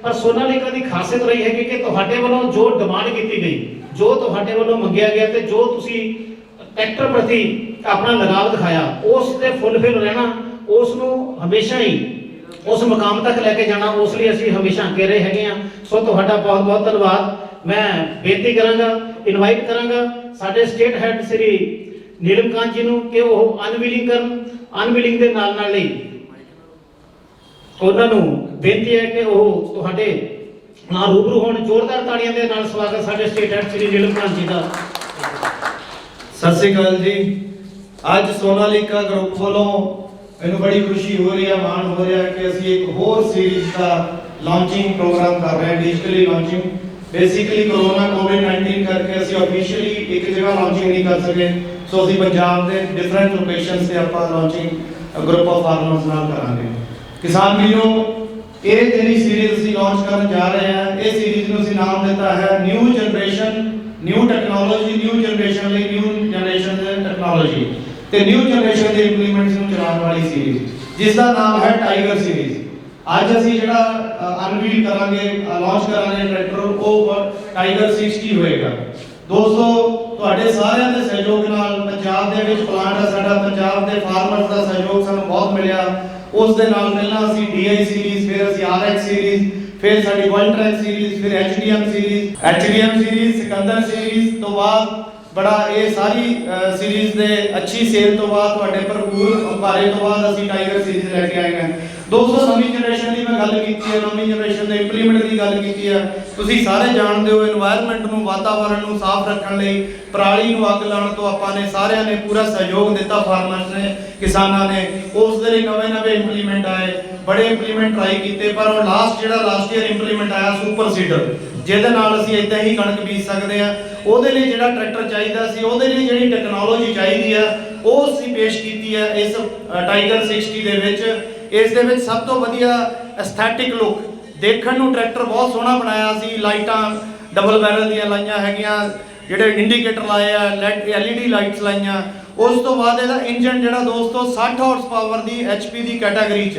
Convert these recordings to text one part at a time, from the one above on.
पर सोनालिका की खासियत रही है कि तुहाडे वालों जो डिमांड की गई, जो तुहाडे वालों मंगया गया ते जो तुसी ट्रैक्टर प्रति अपना लगाव दिखाया, उस ते फुलफिल रहना, उसनू हमेशा ही उस मुकाम तक लैके जाना, उस लिए असीं हमेशा अगे रहे हैगे आ। सो तुहाडा बहुत बहुत धन्यवाद। मैं बेनती करांगा, इनवाइट करांगा साडे स्टेट हैड श्री नीलमकांत जी नूं कि वह अनविलिंग करन, अनविलिंग दे नाल नाल ही ਉਹਨਾਂ ਨੂੰ ਬੇਨਤੀ ਹੈ ਕਿ ਉਹ ਤੁਹਾਡੇ ਨਾਲ ਰੂਬਰੂ ਹੋਣ। ਜ਼ੋਰਦਾਰ ਤਾੜੀਆਂ ਦੇ ਨਾਲ ਸਵਾਗਤ ਸਾਡੇ ਸਟੇਟ ਹੈਡ ਸ੍ਰੀ ਨੀਲਮਕਾਂਤ ਜੀ ਦਾ। ਸਤਿ ਸ਼੍ਰੀ ਅਕਾਲ ਜੀ। ਅੱਜ ਸੋਨਾਲੀਕਾ ਗਰੁੱਪ ਵੱਲੋਂ ਮੈਨੂੰ ਬੜੀ ਖੁਸ਼ੀ ਹੋ ਰਹੀ ਹੈ, ਮਾਣ ਹੋ ਰਿਹਾ ਕਿ ਅਸੀਂ ਇੱਕ ਹੋਰ ਸੀਰੀਜ਼ ਦਾ ਲਾਂਚਿੰਗ ਪ੍ਰੋਗਰਾਮ ਕਰ ਰਹੇ ਹਾਂ, ਡਿਜੀਟਲੀ ਲਾਂਚਿੰਗ। ਬੇਸਿਕਲੀ ਕੋਰੋਨਾ ਕੋਵਿਡ-19 ਕਰਕੇ ਅਸੀਂ ਆਫੀਸ਼ੀਅਲੀ ਇੱਕ ਜਗ੍ਹਾ ਲਾਂਚਿੰਗ ਨਹੀਂ ਕਰ ਸਕੇ, ਸੋ ਅਸੀਂ ਪੰਜਾਬ ਦੇ ਡਿਫਰੈਂਟ ਲੋਕੇਸ਼ਨਸ ਤੇ ਆਪਾਂ ਲਾਂਚਿੰਗ ਗਰੁੱਪ ਆਫ ਫਾਰਮਰਸ ਨਾਲ ਕਰਾਂਗੇ। किसान वीरों, ये ਜਿਹੜੀ सीरीज ਅਸੀਂ ਲਾਂਚ ਕਰਨ ਜਾ ਰਹੇ ਹਾਂ, ਇਹ सीरीज ਨੂੰ ਅਸੀਂ ਨਾਮ ਦਿੱਤਾ ਹੈ new generation, new technology, new generation ਲਈ ਨਿਊ ਜਨਰੇਸ਼ਨ ਦੇ ਟੈਕਨੋਲੋਜੀ ਤੇ ਨਿਊ ਜਨਰੇਸ਼ਨ ਦੇ ਇੰਪਲੀਮੈਂਟਸ ਨੂੰ ਚਲਾਉਣ ਵਾਲੀ सीरीज, ਜਿਸ ਦਾ ਨਾਮ ਹੈ ਟਾਈਗਰ सीरीज। ਅੱਜ ਅਸੀਂ ਜਿਹੜਾ ਅਨਵੀਲ ਕਰਾਂਗੇ, ਲਾਂਚ ਕਰਾਂਗੇ ਟਰੈਕਟਰ, ਉਹ ਟਾਈਗਰ 60 ਹੋਏਗਾ। ਦੋਸਤੋ, ਤੁਹਾਡੇ ਸਾਰਿਆਂ ਦੇ ਸਹਿਯੋਗ ਨਾਲ ਪੰਜਾਬ ਦੇ ਵਿੱਚ ਪਲਾਂਟ ਹੈ ਸਾਡਾ, ਪੰਜਾਬ ਦੇ ਫਾਰਮਰਸ ਦਾ ਸਹਿਯੋਗ ਸਾਨੂੰ ਬਹੁਤ ਮਿਲਿਆ। ਉਸ ਦੇ ਨਾਲ ਪਹਿਲਾਂ ਅਸੀਂ DI ਸੀਰੀਜ਼, ਫਿਰ ਅਸੀਂ RX ਸੀਰੀਜ਼, ਫਿਰ ਸਾਡੀ ਵਰਲਡ ਟਰੈਕ ਸੀਰੀਜ਼, ਫਿਰ HDM ਸੀਰੀਜ਼, ਸਿਕੰਦਰ ਸੀਰੀਜ਼ ਤੋਂ ਬਾਅਦ ਬੜਾ ਇਹ ਸਾਰੀ ਸੀਰੀਜ਼ ਦੇ ਅੱਛੀ ਸੇਲ ਤੋਂ ਬਾਅਦ ਤੁਹਾਡੇ ਭਰਪੂਰ ਹੁੰਗਾਰੇ ਤੋਂ ਬਾਅਦ ਅਸੀਂ ਟਾਈਗਰ ਸੀਰੀਜ਼ ਲੈ ਕੇ ਆਏ ਹਾਂ। ਦੋਸਤੋ, ਨਵੀਂ ਜਨਰੇਸ਼ਨ ਦੀ ਮੈਂ ਗੱਲ ਕੀਤੀ ਹੈ, ਨਵੀਂ ਜਨਰੇਸ਼ਨ ਦੇ ਇੰਪਲੀਮੈਂਟ ਦੀ ਗੱਲ ਕੀਤੀ ਹੈ। ਤੁਸੀਂ ਸਾਰੇ ਜਾਣਦੇ ਹੋ এনवायरमेंट ਨੂੰ, ਵਾਤਾਵਰਣ ਨੂੰ ਸਾਫ਼ ਰੱਖਣ ਲਈ, ਪਰਾਲੀ ਨੂੰ ਅੱਗ ਲਾਉਣ ਤੋਂ ਆਪਾਂ ਨੇ ਸਾਰਿਆਂ ਨੇ ਪੂਰਾ ਸਹਿਯੋਗ ਦਿੱਤਾ, ਫਾਰਮਰਸ ਨੇ, ਕਿਸਾਨਾਂ ਨੇ। ਉਸ ਦੇ ਲਈ ਨਵੇਂ ਇੰਪਲੀਮੈਂਟ ਆਏ, ਬੜੇ ਇੰਪਲੀਮੈਂਟ ਟਰਾਈ ਕੀਤੇ, ਪਰ ਉਹ ਲਾਸਟ ਈਅਰ ਇੰਪਲੀਮੈਂਟ ਆਇਆ ਸੁਪਰ ਸੀਡਰ, ਜਿਹਦੇ ਨਾਲ ਅਸੀਂ ਇਦਾਂ ਹੀ ਕਣਕ ਬੀਜ ਸਕਦੇ ਹਾਂ। ਉਹਦੇ ਲਈ ਜਿਹੜਾ ਟਰੈਕਟਰ ਚਾਹੀਦਾ ਸੀ, ਉਹਦੇ ਲਈ ਜਿਹੜੀ ਟੈਕਨੋਲੋਜੀ ਚਾਹੀਦੀ ਆ, ਉਹ ਅਸੀਂ ਪੇਸ਼ ਕੀਤੀ ਹੈ ਇਸ ਟਾਈਗਰ 60 ਦੇ ਵਿੱਚ। ਇਸ ਦੇ ਵਿੱਚ ਸਭ ਤੋਂ ਵਧੀਆ ਐਸਥੈਟਿਕ ਲੁੱਕ, ਦੇਖਣ ਨੂੰ ਟਰੈਕਟਰ ਬਹੁਤ ਸੋਹਣਾ ਬਣਾਇਆ ਸੀ। ਲਾਈਟਾਂ ਡਬਲ ਬੈਰਲ ਦੀਆਂ ਲਾਈਆਂ ਹੈਗੀਆਂ, ਜਿਹੜੇ ਇੰਡੀਕੇਟਰ ਲਾਏ ਆ, LED ਲਾਈਟਸ ਲਾਈਆਂ। ਉਸ ਤੋਂ ਬਾਅਦ ਇਹਦਾ ਇੰਜਨ ਜਿਹੜਾ ਦੋਸਤੋ 60 ਹਾਰਸ ਪਾਵਰ ਦੀ HP ਦੀ ਕੈਟਾਗਰੀ 'ਚ,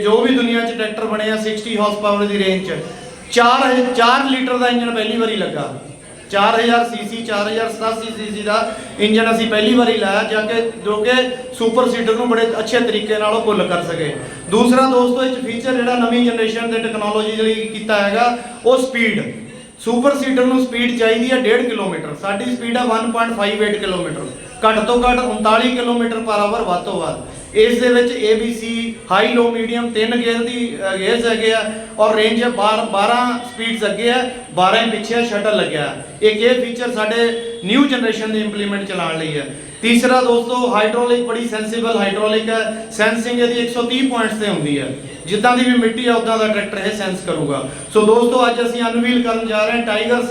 ਜੋ ਵੀ ਦੁਨੀਆ 'ਚ ਟਰੈਕਟਰ ਬਣੇ ਆ 60 ਹਾਰਸ ਪਾਵਰ ਦੀ ਰੇਂਜ 'ਚ 4 ਲੀਟਰ ਦਾ ਇੰਜਨ ਪਹਿਲੀ ਵਾਰੀ ਲੱਗਾ। 4000 ਸੀਸੀ 4087 ਸੀਸੀ ਦਾ ਇੰਜਨ ਅਸੀਂ ਪਹਿਲੀ ਵਾਰੀ ਲਾਇਆ, ਜਾ ਕੇ ਜੋ ਕਿ ਸੁਪਰ ਸੀਡਰ ਨੂੰ ਬੜੇ ਅੱਛੇ ਤਰੀਕੇ ਨਾਲ ਉਹ ਪੁੱਲ ਕਰ ਸਕੇ। ਦੂਸਰਾ ਦੋਸਤੋ, ਇਹ ਫੀਚਰ ਜਿਹੜਾ ਨਵੀਂ ਜਨਰੇਸ਼ਨ ਦੇ ਟੈਕਨੋਲੋਜੀ ਲਈ ਕੀਤਾ ਹੈਗਾ, ਉਹ ਸਪੀਡ। ਸੁਪਰ ਸੀਡਰ ਨੂੰ ਸਪੀਡ ਚਾਹੀਦੀ ਹੈ 1.5 ਕਿਲੋਮੀਟਰ, ਸਾਡੀ ਸਪੀਡ ਹੈ 1.58 ਕਿਲੋਮੀਟਰ, ਘੱਟ ਤੋਂ ਘੱਟ 39 ਕਿਲੋਮੀਟਰ ਪਰ ਆਵਰ ਵੱਧ ਤੋਂ ਵੱਧ। ਇਸ ਦੇ ਵਿੱਚ ABC high low medium 3 gear ਦੀ ਗੇਅਰਸ ਹੈਗੇ ਆ, ਔਰ ਰੇਂਜ 12 ਸਪੀਡਸ ਅੱਗੇ ਹੈ, 12 ਪਿੱਛੇ ਸ਼ਟਲ ਲੱਗਿਆ। ਇਹ ਫੀਚਰ ਸਾਡੇ ਨਿਊ ਜਨਰੇਸ਼ਨ ਦੇ ਇੰਪਲੀਮੈਂਟ ਚਲਾਉਣ ਲਈ ਹੈ। ਤੀਸਰਾ ਦੋਸਤੋ, ਹਾਈਡ੍ਰੋਲਿਕ ਬੜੀ ਸੈਂਸੀਬਲ ਹਾਈਡ੍ਰੋਲਿਕ ਹੈ, ਸੈਂਸਿੰਗ ਇਹਦੀ 130 ਪੁਆਇੰਟਸ ਤੇ ਹੁੰਦੀ ਹੈ, ਜਿੱਦਾਂ ਦੀ ਵੀ ਮਿੱਟੀ ਆ ਉਦਾਂ ਦਾ ਟਰੈਕਟਰ ਇਹ ਸੈਂਸ ਕਰੂਗਾ। ਸੋ ਦੋਸਤੋ, ਅੱਜ ਅਸੀਂ ਅਨਵੀਲ ਕਰਨ ਜਾ ਰਹੇ ਹਾਂ ਟਾਈਗਰ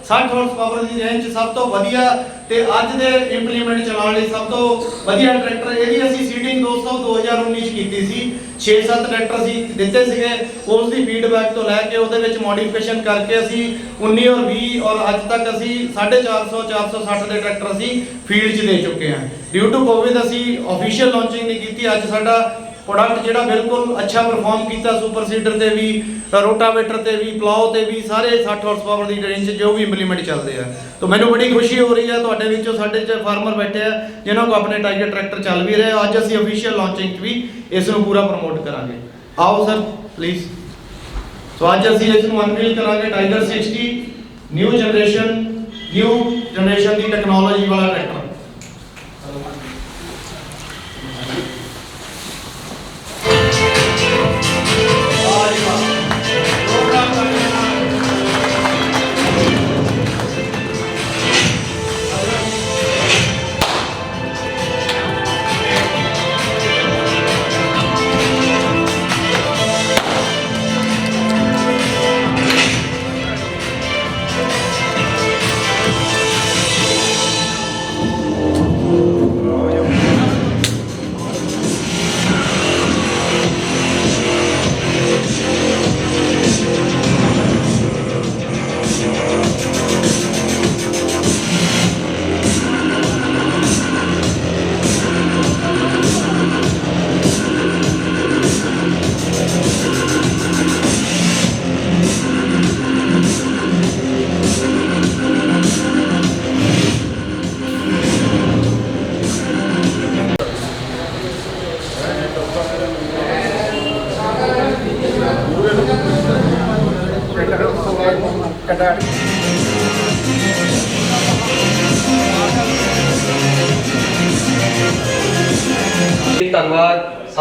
60 ਹਾਰਸ ਪਾਵਰ ਦੀ ਰੇਂਜ 'ਚ ਸਭ ਤੋਂ ਵਧੀਆ ਤੇ ਅੱਜ ਦੇ ਇੰਪਲੀਮੈਂਟ ਚਲਾਉਣ ਲਈ ਸਭ ਤੋਂ ਵਧੀਆ ਟਰੈਕਟਰ। ਇਹਦੀ ਅਸੀਂ ਸੀਟਿੰਗ ਦੋਸਤੋ 2019 'ਚ ਕੀਤੀ ਸੀ, 6-7 ਟਰੈਕਟਰ ਅਸੀਂ ਦਿੱਤੇ ਸੀਗੇ। ਉਸ ਦੀ ਫੀਡਬੈਕ ਤੋਂ ਲੈ ਕੇ ਉਹਦੇ ਵਿੱਚ ਮੋਡੀਫਿਕੇਸ਼ਨ ਕਰਕੇ ਅਸੀਂ 19 ਔਰ 20 ਔਰ ਅੱਜ ਤੱਕ ਅਸੀਂ 450 460 ਦੇ ਟਰੈਕਟਰ ਅਸੀਂ ਫੀਲਡ 'ਚ ਦੇ ਚੁੱਕੇ ਹਾਂ। ਡਿਊ ਟੂ ਕੋਵਿਡ ਅਸੀਂ ਆਫੀਸ਼ੀਅਲ ਲਾਂਚਿੰਗ ਨਹੀਂ ਕੀਤੀ। ਅੱਜ ਸਾਡਾ ਪ੍ਰੋਡਕਟ ਜਿਹੜਾ ਬਿਲਕੁਲ ਅੱਛਾ ਪਰਫਾਰਮ ਕੀਤਾ, ਸੁਪਰ ਸੀਡਰ ਤੇ ਵੀ, ਰੋਟਾਵੇਟਰ ਤੇ ਵੀ, ਪਲਾਓ ਤੇ ਵੀ, ਸਾਰੇ 60 ਹਾਰਸ ਪਾਵਰ ਦੀ ਰੇਂਜ 'ਚ ਜੋ ਵੀ ਇੰਪਲੀਮੈਂਟ ਚੱਲਦੇ ਆ। ਤਾਂ ਮੈਨੂੰ ਬੜੀ ਖੁਸ਼ੀ ਹੋ ਰਹੀ ਹੈ, ਤੁਹਾਡੇ ਵਿੱਚੋਂ ਸਾਡੇ 'ਚ ਫਾਰਮਰ ਬੈਠੇ ਆ ਜਿਨ੍ਹਾਂ ਕੋਲ ਆਪਣੇ ਟਾਈਗਰ ਟਰੈਕਟਰ ਚੱਲ ਵੀ ਰਹੇ। ਅੱਜ ਅਸੀਂ ਅਫੀਸ਼ੀਅਲ ਲਾਂਚਿੰਗ 'ਚ ਵੀ ਇਸ ਨੂੰ ਪੂਰਾ ਪ੍ਰਮੋਟ ਕਰਾਂਗੇ। ਆਓ ਸਰ ਪਲੀਜ਼। ਸੋ ਅੱਜ ਅਸੀਂ ਇਸ ਨੂੰ ਅਨਵੀਲ ਕਰਾਂਗੇ ਟਾਈਗਰ 60 ਨਿਊ ਜਨਰੇਸ਼ਨ ਦੀ ਟੈਕਨੋਲੋਜੀ ਵਾਲਾ ਟਰੈਕਟਰ।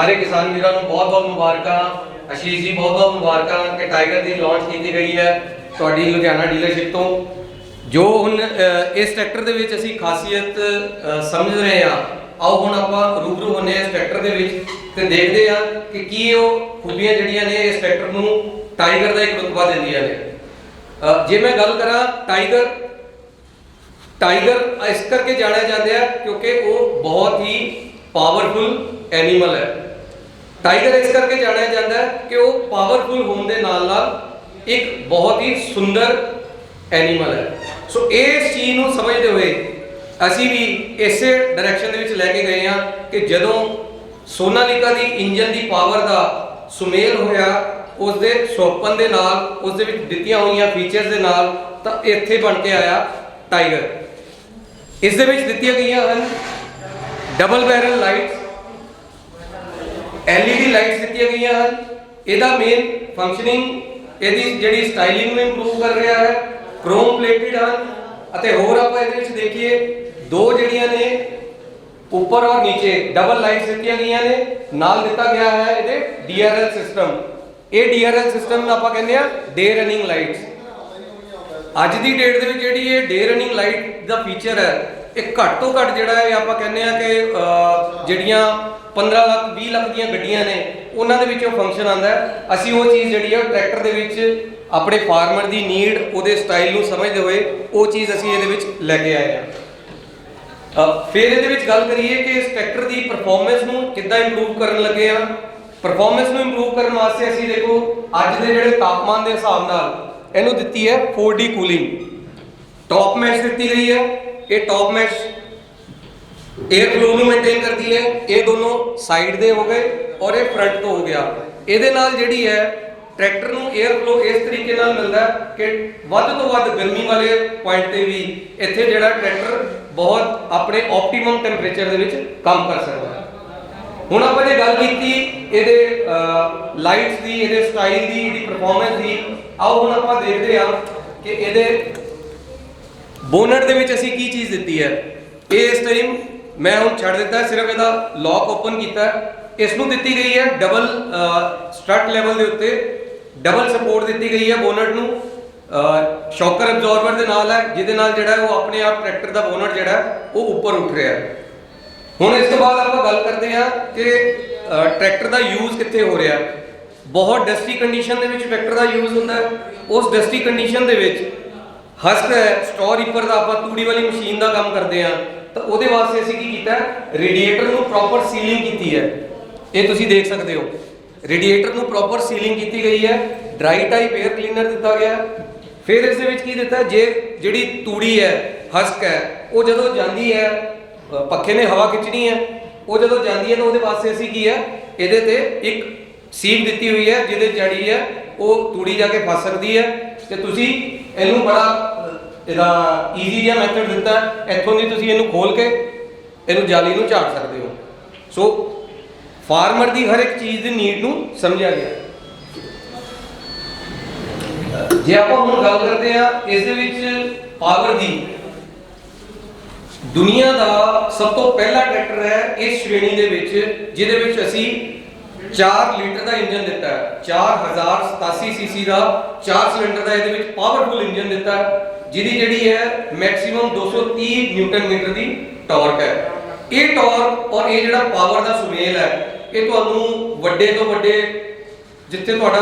ਸਾਰੇ ਕਿਸਾਨ ਵੀਰਾਂ ਨੂੰ ਬਹੁਤ ਬਹੁਤ ਮੁਬਾਰਕਾਂ। ਆਸ਼ੀਸ਼ ਜੀ ਬਹੁਤ ਬਹੁਤ ਮੁਬਾਰਕਾਂ ਕਿ ਟਾਈਗਰ ਦੀ ਲਾਂਚ ਕੀਤੀ ਗਈ ਹੈ ਤੁਹਾਡੀ ਲੁਧਿਆਣਾ ਡੀਲਰਸ਼ਿਪ ਤੋਂ। ਜੋ ਹੁਣ ਇਸ ਟਰੈਕਟਰ ਦੇ ਵਿੱਚ ਅਸੀਂ ਖਾਸੀਅਤ ਸਮਝ ਰਹੇ ਹਾਂ, ਆਓ ਹੁਣ ਆਪਾਂ ਰੂਬਰੂ ਹੁੰਦੇ ਹਾਂ ਇਸ ਟਰੈਕਟਰ ਦੇ ਵਿੱਚ ਤੇ ਦੇਖਦੇ ਹਾਂ ਕਿ ਕੀ ਉਹ ਖੂਬੀਆਂ ਜਿਹੜੀਆਂ ਨੇ ਇਸ ਟਰੈਕਟਰ ਨੂੰ ਟਾਈਗਰ ਦਾ ਇੱਕ ਰੁਤਬਾ ਦਿੰਦੀਆਂ ਨੇ। ਜੇ ਮੈਂ ਗੱਲ ਕਰਾਂ ਟਾਈਗਰ ਇਸ ਕਰਕੇ ਜਾਣਿਆ ਜਾਂਦਾ ਹੈ ਕਿਉਂਕਿ ਉਹ ਬਹੁਤ ਹੀ ਪਾਵਰਫੁਲ ਐਨੀਮਲ ਹੈ। ਟਾਈਗਰ ਇਸ ਕਰਕੇ ਜਾਣਿਆ ਜਾਂਦਾ ਹੈ ਕਿ ਉਹ ਪਾਵਰਫੁਲ ਹੋਣ ਦੇ ਨਾਲ ਨਾਲ ਇੱਕ ਬਹੁਤ ਹੀ ਸੁੰਦਰ ਐਨੀਮਲ ਹੈ। ਸੋ ਇਸ ਚੀਜ਼ ਨੂੰ ਸਮਝਦੇ ਹੋਏ ਅਸੀਂ ਵੀ ਇਸੇ ਡਾਇਰੈਕਸ਼ਨ ਦੇ ਵਿੱਚ ਲੈ ਕੇ ਗਏ ਹਾਂ ਕਿ ਜਦੋਂ ਸੋਨਾਲੀਕਾ ਦੀ ਇੰਜਨ ਦੀ ਪਾਵਰ ਦਾ ਸੁਮੇਲ ਹੋਇਆ ਉਸ ਦੇ ਸੋਪਨ ਦੇ ਨਾਲ, ਉਸ ਦੇ ਵਿੱਚ ਦਿੱਤੀਆਂ ਹੋਈਆਂ ਫੀਚਰਸ ਦੇ ਨਾਲ, ਤਾਂ ਇੱਥੇ ਬਣ ਕੇ ਆਇਆ ਟਾਈਗਰ। ਇਸ ਦੇ ਵਿੱਚ ਦਿੱਤੀਆਂ ਗਈਆਂ ਹਨ double barrel lights, LED lights ਦਿੱਤੀਆਂ ਗਈਆਂ ਹਨ। ਇਹਦਾ ਮੇਨ ਫੰਕਸ਼ਨਿੰਗ, ਇਹਦੀ ਜਿਹੜੀ ਸਟਾਈਲਿੰਗ ਨੂੰ ਇੰਪਰੂਵ ਕਰ ਰਿਹਾ ਹੈ। ਕ੍ਰੋਮ ਪਲੇਟਡ ਹਨ ਅਤੇ ਹੋਰ ਆਪਾਂ ਇਹਦੇ ਵਿੱਚ ਦੇਖੀਏ ਦੋ ਜਿਹੜੀਆਂ ਨੇ ਉੱਪਰ ਔਰ ਨੀਚੇ ਡਬਲ ਲਾਈਟਸ ਦਿੱਤੀਆਂ ਗਈਆਂ ਨੇ। ਨਾਲ ਦਿੱਤਾ ਗਿਆ ਹੈ ਇਹਦੇ DRL ਸਿਸਟਮ। ਇਹ DRL ਸਿਸਟਮ ਨੂੰ ਆਪਾਂ ਕਹਿੰਦੇ ਆ ਡੇ ਰਨਿੰਗ ਲਾਈਟਸ। ਅੱਜ ਦੀ ਡੇਟ ਦੇ ਵਿੱਚ ਜਿਹੜੀ ਇਹ ਡੇ ਰਨਿੰਗ ਲਾਈਟ ਦਾ ਫੀਚਰ ਹੈ ਇਹ ਘੱਟ ਤੋਂ ਘੱਟ ਜਿਹੜਾ ਹੈ ਆਪਾਂ ਕਹਿੰਦੇ ਆ ਕਿ ਜਿਹੜੀਆਂ 15 ਲੱਖ 20 ਲੱਖ ਦੀਆਂ ਗੱਡੀਆਂ ਨੇ ਉਹਨਾਂ ਦੇ ਵਿੱਚ ਉਹ ਫੰਕਸ਼ਨ ਆਉਂਦਾ ਹੈ। ਅਸੀਂ ਉਹ ਚੀਜ਼ ਜਿਹੜੀ ਹੈ ਟਰੈਕਟਰ ਦੇ ਵਿੱਚ ਆਪਣੇ ਫਾਰਮਰ ਦੀ ਨੀਡ, ਉਹਦੇ ਸਟਾਈਲ ਨੂੰ ਸਮਝਦੇ ਹੋਏ ਉਹ ਚੀਜ਼ ਅਸੀਂ ਇਹਦੇ ਵਿੱਚ ਲੈ ਕੇ ਆਏ ਹਾਂ। ਫਿਰ ਇਹਦੇ ਵਿੱਚ ਗੱਲ ਕਰੀਏ ਕਿ ਇਸ ਟਰੈਕਟਰ ਦੀ ਪਰਫਾਰਮੈਂਸ ਨੂੰ ਕਿੱਦਾਂ ਇੰਪਰੂਵ ਕਰਨ ਲੱਗੇ ਆ। ਪਰਫਾਰਮੈਂਸ ਨੂੰ ਇੰਪਰੂਵ ਕਰਨ ਵਾਸਤੇ ਅਸੀਂ ਦੇਖੋ ਅੱਜ ਦੇ ਜਿਹੜੇ ਤਾਪਮਾਨ ਦੇ ਹਿਸਾਬ ਨਾਲ ਇਹਨੂੰ ਦਿੱਤੀ ਹੈ 4D ਕੂਲਿੰਗ। ਟੌਪ ਮੈਸ਼ ਦਿੱਤੀ ਗਈ ਹੈ। ਇਹ ਟੌਪ ਮੈਸ਼ 에ਅਰ ਫਲੋ ਨੂੰ ਮੇਨਟੇਨ ਕਰਦੀ ਹੈ। ਇਹ ਦੋਨੋਂ ਸਾਈਡ ਦੇ ਹੋ ਗਏ ਔਰ ਇਹ ਫਰੰਟ ਤੋਂ ਹੋ ਗਿਆ। ਇਹਦੇ ਨਾਲ ਜਿਹੜੀ ਹੈ ਟਰੈਕਟਰ ਨੂੰ 에ਅਰ ਫਲੋ ਇਸ ਤਰੀਕੇ ਨਾਲ ਮਿਲਦਾ ਕਿ ਵੱਧ ਤੋਂ ਵੱਧ ਗਰਮੀ ਵਾਲੇ ਪੁਆਇੰਟ ਤੇ ਵੀ ਇੱਥੇ ਜਿਹੜਾ ਟਰੈਕਟਰ ਬਹੁਤ ਆਪਣੇ ਆਪਟੀਮਮ ਟੈਂਪਰੇਚਰ ਦੇ ਵਿੱਚ ਕੰਮ ਕਰ ਸਕਦਾ ਹੈ। ਹੁਣ ਆਪਾਂ ਜੇ ਗੱਲ ਕੀਤੀ ਇਹਦੇ ਲਾਈਟਸ ਦੀ, ਇਹਦੇ ਸਟਾਈਲ ਦੀ, ਇਹਦੀ ਪਰਫਾਰਮੈਂਸ ਦੀ, ਆਓ ਹੁਣ ਆਪਾਂ ਦੇਖਦੇ ਹਾਂ ਕਿ ਇਹਦੇ ਬੋਨਟ ਦੇ ਵਿੱਚ ਅਸੀਂ ਕੀ ਚੀਜ਼ ਦਿੱਤੀ ਹੈ। ਇਹ ਇਸ ਟਾਈਮ ਮੈਂ ਹੁਣ ਛੱਡ ਦਿੱਤਾ, ਸਿਰਫ ਇਹਦਾ ਲੌਕ ਓਪਨ ਕੀਤਾ। ਇਸ ਨੂੰ ਦਿੱਤੀ ਗਈ ਹੈ ਡਬਲ ਸਟਰਟ ਲੈਵਲ ਦੇ ਉੱਤੇ ਡਬਲ ਸਪੋਰਟ ਦਿੱਤੀ ਗਈ ਹੈ ਬੋਨਟ ਨੂੰ। ਸ਼ੌਕਰ ਐਬਜ਼ੌਰਬਰ ਦੇ ਨਾਲ ਹੈ ਜਿਹਦੇ ਨਾਲ ਜਿਹੜਾ ਉਹ ਆਪਣੇ ਆਪ ਟਰੈਕਟਰ ਦਾ ਬੋਨਟ ਜਿਹੜਾ ਉਹ ਉੱਪਰ ਉੱਠ ਰਿਹਾ ਹੈ। ਹੁਣ ਇਸ ਤੋਂ ਬਾਅਦ ਆਪਾਂ ਗੱਲ ਕਰਦੇ ਹਾਂ ਕਿ ਟਰੈਕਟਰ ਦਾ ਯੂਜ਼ ਕਿੱਥੇ ਹੋ ਰਿਹਾ। ਬਹੁਤ ਡਸਟੀ ਕੰਡੀਸ਼ਨ ਦੇ ਵਿੱਚ ਟਰੈਕਟਰ ਦਾ ਯੂਜ਼ ਹੁੰਦਾ ਹੈ। ਉਸ ਡਸਟੀ ਕੰਡੀਸ਼ਨ ਦੇ ਵਿੱਚ ਹਸਕ ਹੈ, ਸਟੋਰ ਰੀਪਰ ਦਾ ਆਪਾਂ ਤੂੜੀ ਵਾਲੀ ਮਸ਼ੀਨ ਦਾ ਕੰਮ ਕਰਦੇ ਹਾਂ, ਤਾਂ ਉਹਦੇ ਵਾਸਤੇ ਅਸੀਂ ਕੀ ਕੀਤਾ, ਰੇਡੀਏਟਰ ਨੂੰ ਪ੍ਰੋਪਰ ਸੀਲਿੰਗ ਕੀਤੀ ਹੈ। ਇਹ ਤੁਸੀਂ ਦੇਖ ਸਕਦੇ ਹੋ ਰੇਡੀਏਟਰ ਨੂੰ ਪ੍ਰੋਪਰ ਸੀਲਿੰਗ ਕੀਤੀ ਗਈ ਹੈ। ਡਰਾਈ ਟਾਈਪ 에ਅਰ ਕਲੀਨਰ ਦਿੱਤਾ ਗਿਆ। ਫਿਰ ਇਸ ਦੇ ਵਿੱਚ ਕੀ ਦਿੱਤਾ, ਜਿਹੜੀ ਤੂੜੀ ਹੈ, ਹਸਕ ਹੈ, ਉਹ ਜਦੋਂ ਜਾਂਦੀ ਹੈ, ਪੱਖੇ ਨੇ ਹਵਾ ਖਿੱਚਣੀ ਹੈ, ਉਹ ਜਦੋਂ ਜਾਂਦੀ ਹੈ ਤਾਂ ਉਹਦੇ ਵਾਸਤੇ ਅਸੀਂ ਕੀ ਹੈ, ਇਹਦੇ ਤੇ ਇੱਕ ਸੀਟ ਦਿੱਤੀ ਹੋਈ ਹੈ ਜਿਹਦੇ ਜੜੀ ਹੈ ਉਹ ਤੂੜੀ ਜਾ ਕੇ ਫਸ ਸਕਦੀ ਹੈ। ਤੇ ਤੁਸੀਂ ਇਹਨੂੰ ਬੜਾ ਇਹਦਾ ਈਜ਼ੀ ਜਿਹਾ ਮੈਥਡ ਦਿੱਤਾ, ਇੱਥੋਂ ਦੀ ਤੁਸੀਂ ਇਹਨੂੰ ਖੋਲ ਕੇ ਇਹਨੂੰ ਜਾਲੀ ਨੂੰ ਝਾੜ ਸਕਦੇ ਹੋ। ਸੋ ਫਾਰਮਰ ਦੀ ਹਰ ਇੱਕ ਚੀਜ਼ ਦੀ ਨੀਡ ਨੂੰ ਸਮਝਿਆ ਗਿਆ। ਜੇ ਆਪਾਂ ਹੁਣ ਗੱਲ ਕਰਦੇ ਆ ਇਸ ਦੇ ਵਿੱਚ ਪਾਵਰ ਦੀ, ਦੁਨੀਆ ਦਾ ਸਭ ਤੋਂ ਪਹਿਲਾ ਟਰੈਕਟਰ ਹੈ ਇਸ ਸ਼੍ਰੇਣੀ ਦੇ ਵਿੱਚ ਜਿਹਦੇ ਵਿੱਚ ਅਸੀਂ 4 ਲੀਟਰ ਦਾ ਇੰਜਨ ਦਿੱਤਾ ਹੈ। 4087 ਸੀਸੀ ਦਾ 4 ਸਿਲੰਡਰ ਦਾ ਇਹਦੇ ਵਿੱਚ ਪਾਵਰਫੁਲ ਇੰਜਨ ਦਿੱਤਾ ਹੈ ਜਿਹਦੀ ਜਿਹੜੀ ਹੈ ਮੈਕਸਿਮਮ 230 ਨਿਊਟਨ ਮੀਟਰ ਦੀ ਟਾਰਕ ਹੈ। ਇਹ ਟਾਰਕ ਔਰ ਇਹ ਜਿਹੜਾ ਪਾਵਰ ਦਾ ਸੁਮੇਲ ਹੈ ਇਹ ਤੁਹਾਨੂੰ ਵੱਡੇ ਤੋਂ ਵੱਡੇ, ਜਿੱਥੇ ਤੁਹਾਡਾ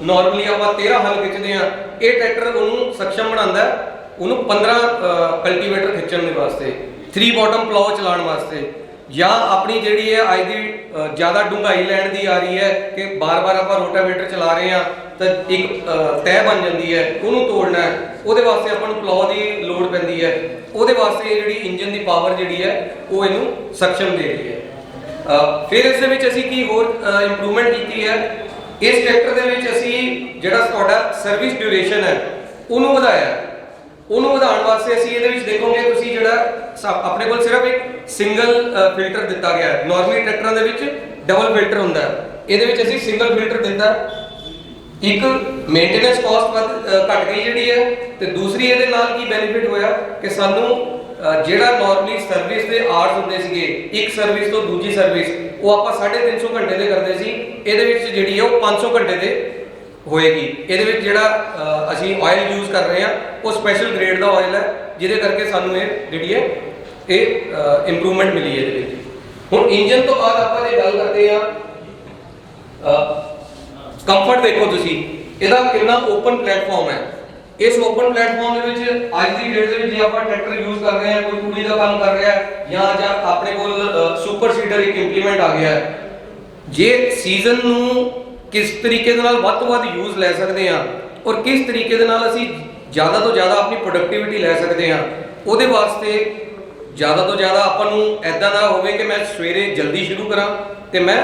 ਨਾਰਮਲੀ ਆਪਾਂ 13 ਹਲ ਖਿੱਚਦੇ ਆ, ਇਹ ਟਰੈਕਟਰ ਉਹਨੂੰ ਸક્ષਮ ਬਣਾਉਂਦਾ ਹੈ, ਉਹਨੂੰ 15 ਕਲਟੀਵੇਟਰ ਖਿੱਚਣ ਦੇ ਵਾਸਤੇ, 3 ਬਾਟਮ ਪਲਾਓ ਚਲਾਉਣ ਵਾਸਤੇ, ਜਾਂ ਆਪਣੀ ਜਿਹੜੀ ਹੈ ਅੱਜ ਦੀ ਜ਼ਿਆਦਾ ਡੂੰਘਾਈ ਲੈਣ ਦੀ ਆ ਰਹੀ ਹੈ ਕਿ ਬਾਰ-ਬਾਰ ਆਪਾਂ ਰੋਟਾਵੇਟਰ ਚਲਾ ਰਹੇ ਆ ਤਾਂ ਇੱਕ ਤਹਿ ਬਣ ਜਾਂਦੀ ਹੈ, ਉਹਨੂੰ ਤੋੜਨਾ ਹੈ, ਉਹਦੇ ਵਾਸਤੇ ਆਪਾਂ ਨੂੰ ਪਲਾਓ ਦੀ ਲੋੜ ਪੈਂਦੀ ਹੈ। ਉਹਦੇ ਵਾਸਤੇ ਜਿਹੜੀ ਇੰਜਨ ਦੀ ਪਾਵਰ ਜਿਹੜੀ ਹੈ ਉਹ ਇਹਨੂੰ ਸક્ષਮ ਦੇ ਰਹੀ ਹੈ। ਫਿਰ ਇਸ ਦੇ ਵਿੱਚ ਅਸੀਂ ਕੀ ਹੋਰ ਇੰਪਰੂਵਮੈਂਟ ਕੀਤੀ ਹੈ, ਇਸ ਟਰੈਕਟਰ ਦੇ ਵਿੱਚ ਅਸੀਂ ਜਿਹੜਾ ਤੁਹਾਡਾ ਸਰਵਿਸ ਡਿਊਰੇਸ਼ਨ ਹੈ ਉਹਨੂੰ ਵਧਾਇਆ। ਉਹਨੂੰ ਵਧਾਉਣ ਵਾਸਤੇ ਅਸੀਂ ਇਹਦੇ ਵਿੱਚ ਦੇਖੋਗੇ ਤੁਸੀਂ ਜਿਹੜਾ ਆਪਣੇ ਕੋਲ ਸਿਰਫ ਇੱਕ ਸਿੰਗਲ ਫਿਲਟਰ ਦਿੱਤਾ ਗਿਆ ਹੈ। ਨਾਰਮਲੀ ਟਰੈਕਟਰਾਂ ਦੇ ਵਿੱਚ ਡਬਲ ਫਿਲਟਰ ਹੁੰਦਾ ਹੈ, ਇਹਦੇ ਵਿੱਚ ਅਸੀਂ ਸਿੰਗਲ ਫਿਲਟਰ ਦਿੱਤਾ। ਇੱਕ ਮੇਨਟੇਨੈਂਸ ਕਾਸਟ ਘਟ ਗਈ ਜਿਹੜੀ ਹੈ, ਤੇ ਦੂਸਰੀ ਇਹਦੇ ਨਾਲ ਕੀ ਬੈਨੀਫਿਟ ਹੋਇਆ ਕਿ ਸਾਨੂੰ ਜਿਹੜਾ ਨਾਰਮਲੀ ਸਰਵਿਸ ਦੇ ਆਰਸ ਹੁੰਦੇ ਸੀਗੇ, ਇੱਕ ਸਰਵਿਸ ਤੋਂ ਦੂਜੀ ਸਰਵਿਸ ਉਹ ਆਪਾਂ 350 ਘੰਟੇ ਦੇ ਕਰਦੇ ਸੀ, ਇਹਦੇ ਵਿੱਚ ਜਿਹੜੀ ਹੈ ਉਹ 500 ਘੰਟੇ ਦੇ ਹੋਏਗੀ। ਇਹਦੇ ਵਿੱਚ ਜਿਹੜਾ ਅਸੀਂ ਆਇਲ ਯੂਜ਼ ਕਰ ਰਹੇ ਹਾਂ ਉਹ ਸਪੈਸ਼ਲ ਗ੍ਰੇਡ ਦਾ ਆਇਲ ਹੈ, ਜਿਹਦੇ ਕਰਕੇ ਸਾਨੂੰ ਇਹ ਜਿਹੜੀ ਹੈ ਇਹ ਇੰਪਰੂਵਮੈਂਟ ਮਿਲੀ ਹੈ ਇਹਦੇ ਵਿੱਚ। ਹੁਣ ਇੰਜਨ ਤੋਂ ਬਾਅਦ ਆਪਾਂ ਜੇ ਗੱਲ ਕਰਦੇ ਹਾਂ ਕੰਫਰਟ, ਦੇਖੋ ਤੁਸੀਂ ਇਹਦਾ ਕਿੰਨਾ ਓਪਨ ਪਲੇਟਫਾਰਮ ਹੈ। ਇਸ ਓਪਨ ਪਲੇਟਫਾਰਮ ਦੇ ਵਿੱਚ ਅੱਜ ਦੀ ਡੇਟ ਦੇ ਵਿੱਚ ਜੇ ਆਪਾਂ ਟਰੈਕਟਰ ਯੂਜ਼ ਕਰ ਰਹੇ ਹਾਂ, ਕੋਈ ਕੁੜੀ ਦਾ ਕੰਮ ਕਰ ਰਿਹਾ ਹੈ ਜਾਂ ਆਪਣੇ ਕੋਲ ਸੁਪਰ ਸੀਡਰ ਇੱਕ ਇੰਪਲੀਮੈਂਟ ਆ ਗਿਆ ਹੈ, ਜੇ ਸੀਜ਼ਨ ਨੂੰ ਕਿਸ ਤਰੀਕੇ ਦੇ ਨਾਲ ਵੱਧ ਤੋਂ ਵੱਧ ਯੂਜ਼ ਲੈ ਸਕਦੇ ਹਾਂ ਔਰ ਕਿਸ ਤਰੀਕੇ ਦੇ ਨਾਲ ਅਸੀਂ ਜ਼ਿਆਦਾ ਤੋਂ ਜ਼ਿਆਦਾ ਆਪਣੀ ਪ੍ਰੋਡਕਟਿਵਿਟੀ ਲੈ ਸਕਦੇ ਹਾਂ, ਉਹਦੇ ਵਾਸਤੇ ਜ਼ਿਆਦਾ ਤੋਂ ਜ਼ਿਆਦਾ ਆਪਾਂ ਨੂੰ ਐਦਾਂ ਦਾ ਹੋਵੇ ਕਿ ਮੈਂ ਸਵੇਰੇ ਜਲਦੀ ਸ਼ੁਰੂ ਕਰਾਂ ਤੇ ਮੈਂ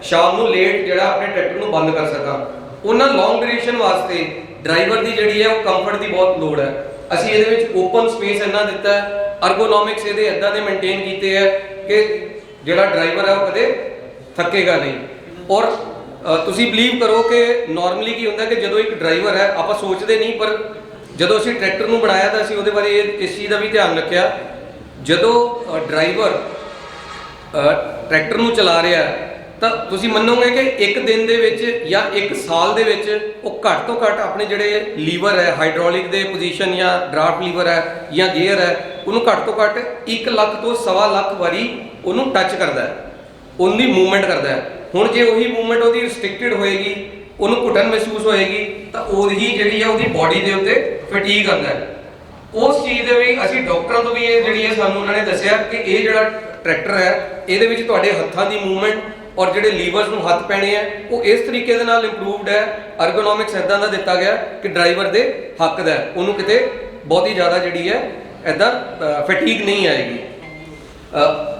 ਸ਼ਾਮ ਨੂੰ ਲੇਟ ਜਿਹੜਾ ਆਪਣੇ ਟਰੈਕਟਰ ਨੂੰ ਬੰਦ ਕਰ ਸਕਾਂ। ਉਹਨਾਂ ਲੌਂਗ ਡਿਊਰੇਸ਼ਨ ਵਾਸਤੇ ਡਰਾਈਵਰ ਦੀ ਜਿਹੜੀ ਹੈ ਉਹ ਕੰਫਰਟ ਦੀ ਬਹੁਤ ਲੋੜ ਹੈ। ਅਸੀਂ ਇਹਦੇ ਵਿੱਚ ਓਪਨ ਸਪੇਸ ਇੰਨਾ ਦਿੱਤਾ ਹੈ, ਅਰਗੋਨੋਮਿਕਸ ਇਹਦੇ ਇਦਾਂ ਦੇ ਮੇਨਟੇਨ ਕੀਤੇ ਹੈ ਕਿ ਜਿਹੜਾ ਡਰਾਈਵਰ ਹੈ ਉਹ ਕਦੇ ਥੱਕੇਗਾ ਨਹੀਂ। ਔਰ ਤੁਸੀਂ ਬਲੀਵ ਕਰੋ ਕਿ ਨਾਰਮਲੀ ਕੀ ਹੁੰਦਾ ਕਿ ਜਦੋਂ ਇੱਕ ਡਰਾਈਵਰ ਹੈ, ਆਪਾਂ ਸੋਚਦੇ ਨਹੀਂ, ਪਰ ਜਦੋਂ ਅਸੀਂ ਟਰੈਕਟਰ ਨੂੰ ਬਣਾਇਆ ਤਾਂ ਅਸੀਂ ਉਹਦੇ ਬਾਰੇ ਇਸ ਚੀਜ਼ ਦਾ ਵੀ ਧਿਆਨ ਰੱਖਿਆ। ਜਦੋਂ ਡਰਾਈਵਰ ਟਰੈਕਟਰ ਨੂੰ ਚਲਾ ਰਿਹਾ ਹੈ ਤਾਂ ਤੁਸੀਂ ਮੰਨੋਗੇ ਕਿ ਇੱਕ ਦਿਨ ਦੇ ਵਿੱਚ ਜਾਂ ਇੱਕ ਸਾਲ ਦੇ ਵਿੱਚ ਉਹ ਘੱਟ ਤੋਂ ਘੱਟ ਆਪਣੇ ਜਿਹੜੇ ਲੀਵਰ ਹੈ, ਹਾਈਡ੍ਰੋਲਿਕ ਦੇ ਪੋਜੀਸ਼ਨ ਜਾਂ ਡਰਾਫਟ ਲੀਵਰ ਹੈ ਜਾਂ ਗੇਅਰ ਹੈ, ਉਹਨੂੰ ਘੱਟ ਤੋਂ ਘੱਟ 1 ਲੱਖ ਤੋਂ 1.25 ਲੱਖ ਵਾਰੀ ਉਹਨੂੰ ਟੱਚ ਕਰਦਾ ਹੈ, ਉਹਦੀ ਮੂਵਮੈਂਟ ਕਰਦਾ ਹੈ। ਹੁਣ ਜੇ ਉਹੀ ਮੂਵਮੈਂਟ ਉਹਦੀ ਰਿਸਟ੍ਰਿਕਟਡ ਹੋਏਗੀ, ਉਹਨੂੰ ਘੁਟਨ ਮਹਿਸੂਸ ਹੋਏਗੀ, ਤਾਂ ਉਹਦੀ ਜਿਹੜੀ ਹੈ ਉਹਦੀ ਬਾਡੀ ਦੇ ਉੱਤੇ ਫਟੀਗ ਆਉਂਦਾ ਹੈ। ਉਸ ਚੀਜ਼ ਦੇ ਵੀ ਅਸੀਂ ਡਾਕਟਰਾਂ ਤੋਂ ਵੀ ਇਹ ਜਿਹੜੀ ਹੈ ਸਾਨੂੰ ਉਹਨਾਂ ਨੇ ਦੱਸਿਆ ਕਿ ਇਹ ਜਿਹੜਾ ਟਰੈਕਟਰ ਹੈ ਇਹਦੇ ਵਿੱਚ ਤੁਹਾਡੇ ਹੱਥਾਂ ਦੀ ਮੂਵਮੈਂਟ ਔਰ ਜਿਹੜੇ ਲੀਵਰਸ ਨੂੰ ਹੱਥ ਪੈਣੇ ਆ ਉਹ ਇਸ ਤਰੀਕੇ ਦੇ ਨਾਲ ਇੰਪਰੂਵਡ ਹੈ। ਅਰਗੋਨੋਮਿਕਸ ਇਦਾਂ ਦਾ ਦਿੱਤਾ ਗਿਆ ਕਿ ਡਰਾਈਵਰ ਦੇ ਹੱਕ ਦਾ, ਉਹਨੂੰ ਕਿਤੇ ਬਹੁਤੀ ਜ਼ਿਆਦਾ ਜਿਹੜੀ ਹੈ ਇਦਾਂ ਫਟੀਗ ਨਹੀਂ ਆਏਗੀ।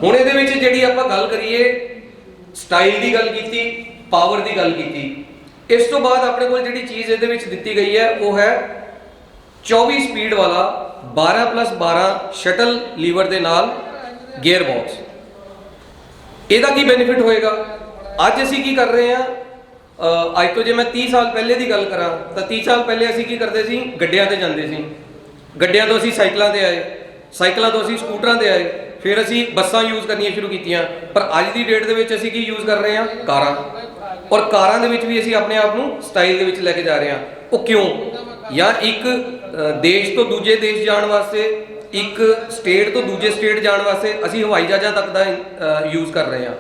ਹੁਣ ਇਹਦੇ ਵਿੱਚ ਜਿਹੜੀ ਆਪਾਂ ਗੱਲ ਕਰੀਏ, ਸਟਾਈਲ ਦੀ ਗੱਲ ਕੀਤੀ, ਪਾਵਰ ਦੀ ਗੱਲ ਕੀਤੀ, ਇਸ ਤੋਂ ਬਾਅਦ ਆਪਣੇ ਕੋਲ ਜਿਹੜੀ ਚੀਜ਼ ਇਹਦੇ ਵਿੱਚ ਦਿੱਤੀ ਗਈ ਹੈ ਉਹ ਹੈ 24 ਸਪੀਡ ਵਾਲਾ 12+12 ਸ਼ਟਲ ਲੀਵਰ ਦੇ ਨਾਲ ਗੇਅਰ ਬਾਕਸ। ਇਹਦਾ ਕੀ ਬੈਨੀਫਿਟ ਹੋਏਗਾ? ਅੱਜ ਅਸੀਂ ਕੀ ਕਰ ਰਹੇ ਹਾਂ, ਅੱਜ ਤੋਂ ਜੇ ਮੈਂ 30 ਸਾਲ ਪਹਿਲੇ ਦੀ ਗੱਲ ਕਰਾਂ ਤਾਂ 30 ਸਾਲ ਪਹਿਲੇ ਅਸੀਂ ਕੀ ਕਰਦੇ ਸੀ, ਗੱਡਿਆਂ ਤੇ ਜਾਂਦੇ ਸੀ, ਗੱਡਿਆਂ ਤੋਂ ਅਸੀਂ ਸਾਈਕਲਾਂ ਤੇ ਆਏ, ਸਾਈਕਲਾਂ ਤੋਂ ਅਸੀਂ ਸਕੂਟਰਾਂ ਤੇ ਆਏ, ਫਿਰ ਅਸੀਂ ਬੱਸਾਂ ਯੂਜ਼ ਕਰਨੀਆਂ ਸ਼ੁਰੂ ਕੀਤੀਆਂ। ਪਰ ਅੱਜ ਦੀ ਡੇਟ ਦੇ ਵਿੱਚ ਅਸੀਂ ਕੀ ਯੂਜ਼ ਕਰ ਰਹੇ ਹਾਂ, ਕਾਰਾਂ। ਔਰ ਕਾਰਾਂ ਦੇ ਵਿੱਚ ਵੀ ਅਸੀਂ ਆਪਣੇ ਆਪ ਨੂੰ ਸਟਾਈਲ ਦੇ ਵਿੱਚ ਲੈ ਕੇ ਜਾ ਰਹੇ ਹਾਂ। ਉਹ ਕਿਉਂ? ਜਾਂ ਇੱਕ ਦੇਸ਼ ਤੋਂ ਦੂਜੇ ਦੇਸ਼ ਜਾਣ ਵਾਸਤੇ, ਇੱਕ ਸਟੇਟ ਤੋਂ ਦੂਜੇ ਸਟੇਟ ਜਾਣ ਵਾਸਤੇ ਅਸੀਂ ਹਵਾਈ ਜਹਾਜ਼ਾਂ ਤੱਕ ਦਾ ਯੂਜ਼ ਕਰ ਰਹੇ ਹਾਂ।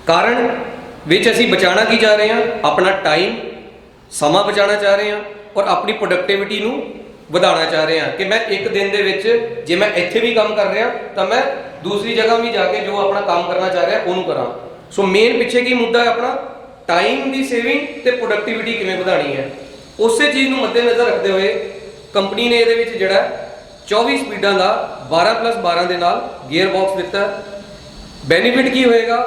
ਕਾਰਨ ਵਿੱਚ ਅਸੀਂ ਬਚਾਉਣਾ ਕੀ ਚਾਹ ਰਹੇ ਹਾਂ, ਆਪਣਾ ਟਾਈਮ, ਸਮਾਂ ਬਚਾਉਣਾ ਚਾਹ ਰਹੇ ਹਾਂ ਔਰ ਆਪਣੀ ਪ੍ਰੋਡਕਟਿਵਿਟੀ ਨੂੰ ਵਧਾਉਣਾ ਚਾਹ ਰਹੇ ਹਾਂ ਕਿ ਮੈਂ ਇੱਕ ਦਿਨ ਦੇ ਵਿੱਚ ਜੇ ਮੈਂ ਇੱਥੇ ਵੀ ਕੰਮ ਕਰ ਰਿਹਾ ਤਾਂ ਮੈਂ ਦੂਸਰੀ ਜਗ੍ਹਾ ਵੀ ਜਾ ਕੇ ਜੋ ਆਪਣਾ ਕੰਮ ਕਰਨਾ ਚਾਹ ਰਿਹਾ ਉਹਨੂੰ ਕਰਾਂ। ਸੋ ਮੇਨ ਪਿੱਛੇ ਕੀ ਮੁੱਦਾ ਹੈ, ਆਪਣਾ ਟਾਈਮ ਦੀ ਸੇਵਿੰਗ ਤੇ ਪ੍ਰੋਡਕਟਿਵਿਟੀ ਕਿਵੇਂ ਵਧਾਉਣੀ ਹੈ। ਉਸੇ ਚੀਜ਼ ਨੂੰ ਮੱਦੇਨਜ਼ਰ ਰੱਖਦੇ ਹੋਏ ਕੰਪਨੀ ਨੇ ਇਹਦੇ ਵਿੱਚ ਜਿਹੜਾ 24 ਸਪੀਡਾਂ ਦਾ 12+12 ਦੇ ਨਾਲ ਗੀਅਰ ਬਾਕਸ ਦਿੱਤਾ। ਬੈਨੀਫਿਟ ਕੀ ਹੋਏਗਾ,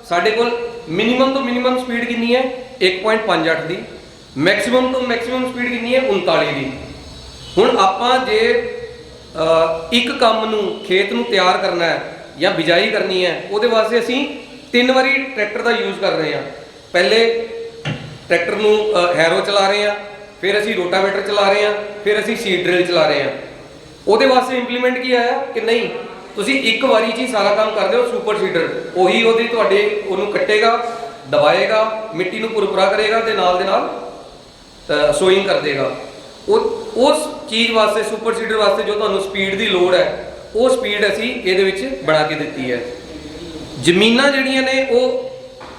ਸਾਡੇ ਕੋਲ ਮਿਨੀਮਮ ਤੋਂ ਮਿਨੀਮਮ ਸਪੀਡ ਕਿੰਨੀ ਹੈ 1.58 ਦੀ, ਮੈਕਸਿਮਮ ਤੋਂ ਮੈਕਸਿਮਮ ਸਪੀਡ ਕਿੰਨੀ ਹੈ 39 ਦੀ। ਹੁਣ ਆਪਾਂ ਜੇ ਇੱਕ ਕੰਮ ਨੂੰ, ਖੇਤ ਨੂੰ ਤਿਆਰ ਕਰਨਾ ਹੈ ਜਾਂ ਬਿਜਾਈ ਕਰਨੀ ਹੈ, ਉਹਦੇ ਵਾਸਤੇ ਅਸੀਂ 3 ਵਾਰੀ ਟਰੈਕਟਰ ਦਾ ਯੂਜ਼ ਕਰ ਰਹੇ ਹਾਂ। ਪਹਿਲੇ ਟਰੈਕਟਰ ਨੂੰ ਹੈਰੋ ਚਲਾ ਰਹੇ ਹਾਂ, ਫਿਰ ਅਸੀਂ ਰੋਟਾਵੇਟਰ ਚਲਾ ਰਹੇ ਹਾਂ, ਫਿਰ ਅਸੀਂ ਸੀਡ ਡਰਿਲ ਚਲਾ ਰਹੇ ਹਾਂ। ਉਹਦੇ ਵਾਸਤੇ ਇੰਪਲੀਮੈਂਟ ਕੀ ਆਇਆ ਕਿ ਨਹੀਂ, ਤੁਸੀਂ ਇੱਕ ਵਾਰੀ 'ਚ ਹੀ ਸਾਰਾ ਕੰਮ ਕਰਦੇ ਹੋ। ਸੁਪਰ ਸੀਡਰ ਉਹੀ ਉਹਦੀ ਤੁਹਾਡੇ ਉਹਨੂੰ ਕੱਟੇਗਾ, ਦਬਾਏਗਾ, ਮਿੱਟੀ ਨੂੰ ਭੁਰਭੁਰਾ ਕਰੇਗਾ ਤੇ ਨਾਲ ਦੇ ਨਾਲ ਸੋਇੰਗ ਕਰ ਦੇਗਾ। ਉਸ ਚੀਜ਼ ਵਾਸਤੇ, ਸੁਪਰ ਸੀਡਰ ਵਾਸਤੇ ਜੋ ਤੁਹਾਨੂੰ ਸਪੀਡ ਦੀ ਲੋੜ ਹੈ, ਉਹ ਸਪੀਡ ਅਸੀਂ ਇਹਦੇ ਵਿੱਚ ਬਣਾ ਕੇ ਦਿੱਤੀ ਹੈ। ਜ਼ਮੀਨਾਂ ਜਿਹੜੀਆਂ ਨੇ ਉਹ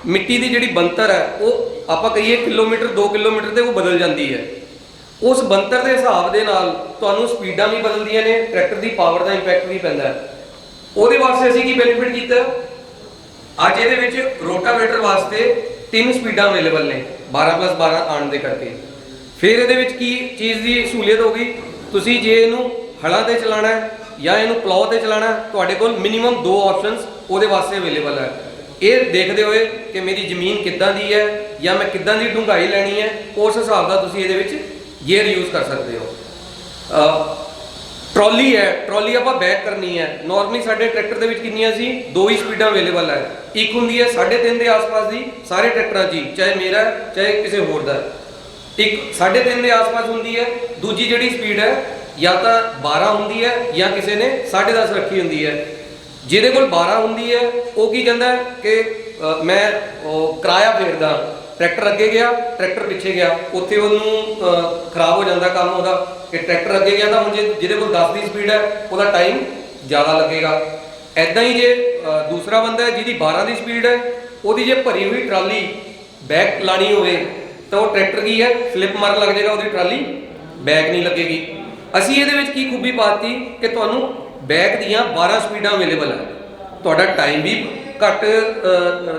ਮਿੱਟੀ ਦੀ ਜਿਹੜੀ ਬਣਤਰ ਹੈ ਉਹ ਆਪਾਂ ਕਹੀਏ ਕਿਲੋਮੀਟਰ 2 ਕਿਲੋਮੀਟਰ ਤੇ ਉਹ ਬਦਲ ਜਾਂਦੀ ਹੈ। ਉਸ ਬਣਤਰ ਦੇ ਹਿਸਾਬ ਦੇ ਨਾਲ ਤੁਹਾਨੂੰ ਸਪੀਡਾਂ ਵੀ ਬਦਲਦੀਆਂ ਨੇ, ਟਰੈਕਟਰ ਦੀ ਪਾਵਰ ਦਾ ਇੰਪੈਕਟ ਵੀ ਪੈਂਦਾ ਹੈ। ਉਹਦੇ ਵਾਸਤੇ ਅਸੀਂ ਕੀ ਬੈਨੀਫਿਟ ਕੀਤਾ, ਅੱਜ ਇਹਦੇ ਵਿੱਚ ਰੋਟਾਵੇਟਰ ਵਾਸਤੇ 3 ਸਪੀਡਾਂ ਅਵੇਲੇਬਲ ਨੇ 12+12 ਆਉਣ ਦੇ ਕਰਕੇ। ਫਿਰ ਇਹਦੇ ਵਿੱਚ ਕੀ ਚੀਜ਼ ਦੀ ਸਹੂਲੀਅਤ ਹੋ ਗਈ, ਤੁਸੀਂ ਜੇ ਇਹਨੂੰ ਹਲਾਂ ਤੇ ਚਲਾਉਣਾ ਹੈ ਜਾਂ ਇਹਨੂੰ ਪਲਾਓ ਤੇ ਚਲਾਉਣਾ ਹੈ, ਤੁਹਾਡੇ ਕੋਲ ਮਿਨੀਮਮ 2 ਆਪਸ਼ਨਸ ਉਹਦੇ ਵਾਸਤੇ ਅਵੇਲੇਬਲ ਹੈ। ਇਹ ਦੇਖਦੇ ਹੋਏ ਕਿ ਮੇਰੀ ਜ਼ਮੀਨ ਕਿੱਦਾਂ ਦੀ ਹੈ ਜਾਂ ਮੈਂ ਕਿੱਦਾਂ ਦੀ ਡੂੰਘਾਈ ਲੈਣੀ ਹੈ, ਉਸ ਹਿਸਾਬ ਦਾ ਤੁਸੀਂ ਇਹਦੇ ਵਿੱਚ ਗੇਅਰ ਯੂਜ਼ ਕਰ ਸਕਦੇ ਹੋ। ਟਰਾਲੀ ਹੈ, ਟਰਾਲੀ ਆਪਾਂ ਬੈਕ ਕਰਨੀ ਹੈ। ਨਾਰਮਲੀ ਸਾਡੇ ਟਰੈਕਟਰ ਦੇ ਵਿੱਚ ਕਿੰਨੀਆਂ ਸੀ, 2 ਹੀ ਸਪੀਡਾਂ ਅਵੇਲੇਬਲ ਹੈ। ਇੱਕ ਹੁੰਦੀ ਹੈ 3.5 ਦੇ ਆਸ-ਪਾਸ ਦੀ ਸਾਰੇ ਟਰੈਕਟਰਾਂ 'ਚ ਹੀ, ਚਾਹੇ ਮੇਰਾ ਚਾਹੇ ਕਿਸੇ ਹੋਰ ਦਾ। ਇੱਕ 3.5 ਦੇ ਆਸ-ਪਾਸ ਹੁੰਦੀ ਹੈ। ਦੂਜੀ ਜਿਹੜੀ ਸਪੀਡ ਹੈ ਜਾਂ ਤਾਂ 12 ਹੁੰਦੀ ਹੈ ਜਾਂ ਕਿਸੇ ਨੇ 10.5 ਰੱਖੀ ਹੁੰਦੀ ਹੈ। ਜਿਹਦੇ ਕੋਲ 12 ਹੁੰਦੀ ਹੈ ਉਹ ਕੀ ਕਹਿੰਦਾ ਕਿ मैं किराया फेरदा, ट्रैक्टर अगे गया ट्रैक्टर पिछे गया, उत्थे ਉਹਨੂੰ खराब हो जाता काम ਉਹਦਾ कि ट्रैक्टर अगे गया तो ਹੁਣ ਜਿਹਦੇ ਕੋਲ 10 ਦੀ स्पीड है ਉਹਦਾ टाइम ज़्यादा लगेगा। ऐदा ही जे दूसरा बंदा है जिहदी 12 की स्पीड है, ਉਹਦੀ जे भरी हुई ट्राली बैक लानी होवे तो वो ट्रैक्टर की है स्लिप मार लग जाएगा, ਉਹਦੀ ट्राली बैक नहीं लगेगी। ਅਸੀਂ ਇਹਦੇ ਵਿੱਚ ਕੀ खूबी पाती कि ਤੁਹਾਨੂੰ बैक ਦੀਆਂ 12 स्पीडां अवेलेबल है, ਤੁਹਾਡਾ टाइम भी घट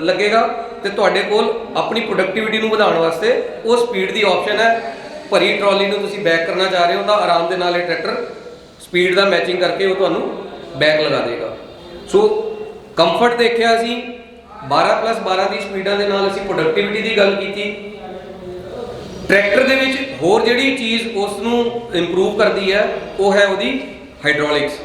लगेगा ਤੇ ਤੁਹਾਡੇ ਕੋਲ ਆਪਣੀ ਪ੍ਰੋਡਕਟਿਵਿਟੀ ਨੂੰ ਵਧਾਉਣ ਵਾਸਤੇ ਉਹ ਸਪੀਡ ਦੀ ਆਪਸ਼ਨ ਹੈ। ਭਰੀ ਟਰਾਲੀ ਨੂੰ ਤੁਸੀਂ ਬੈਕ ਕਰਨਾ ਚਾਹ ਰਹੇ ਹੋ ਤਾਂ ਆਰਾਮ ਦੇ ਨਾਲ ਇਹ ਟਰੈਕਟਰ ਸਪੀਡ ਦਾ ਮੈਚਿੰਗ ਕਰਕੇ ਉਹ ਤੁਹਾਨੂੰ ਬੈਕ ਲਗਾ ਦੇਗਾ। ਸੋ ਕੰਫਰਟ ਦੇਖਿਆ ਅਸੀਂ 12+12 ਦੀ ਸਪੀਡਾਂ ਦੇ ਨਾਲ ਅਸੀਂ ਪ੍ਰੋਡਕਟਿਵਿਟੀ ਦੀ ਗੱਲ ਕੀਤੀ। ਟਰੈਕਟਰ ਦੇ ਵਿੱਚ ਹੋਰ ਜਿਹੜੀ ਚੀਜ਼ ਉਸ ਨੂੰ ਇੰਪਰੂਵ ਕਰਦੀ ਹੈ ਉਹ ਹੈ ਉਹਦੀ ਹਾਈਡ੍ਰੋਲਿਕਸ।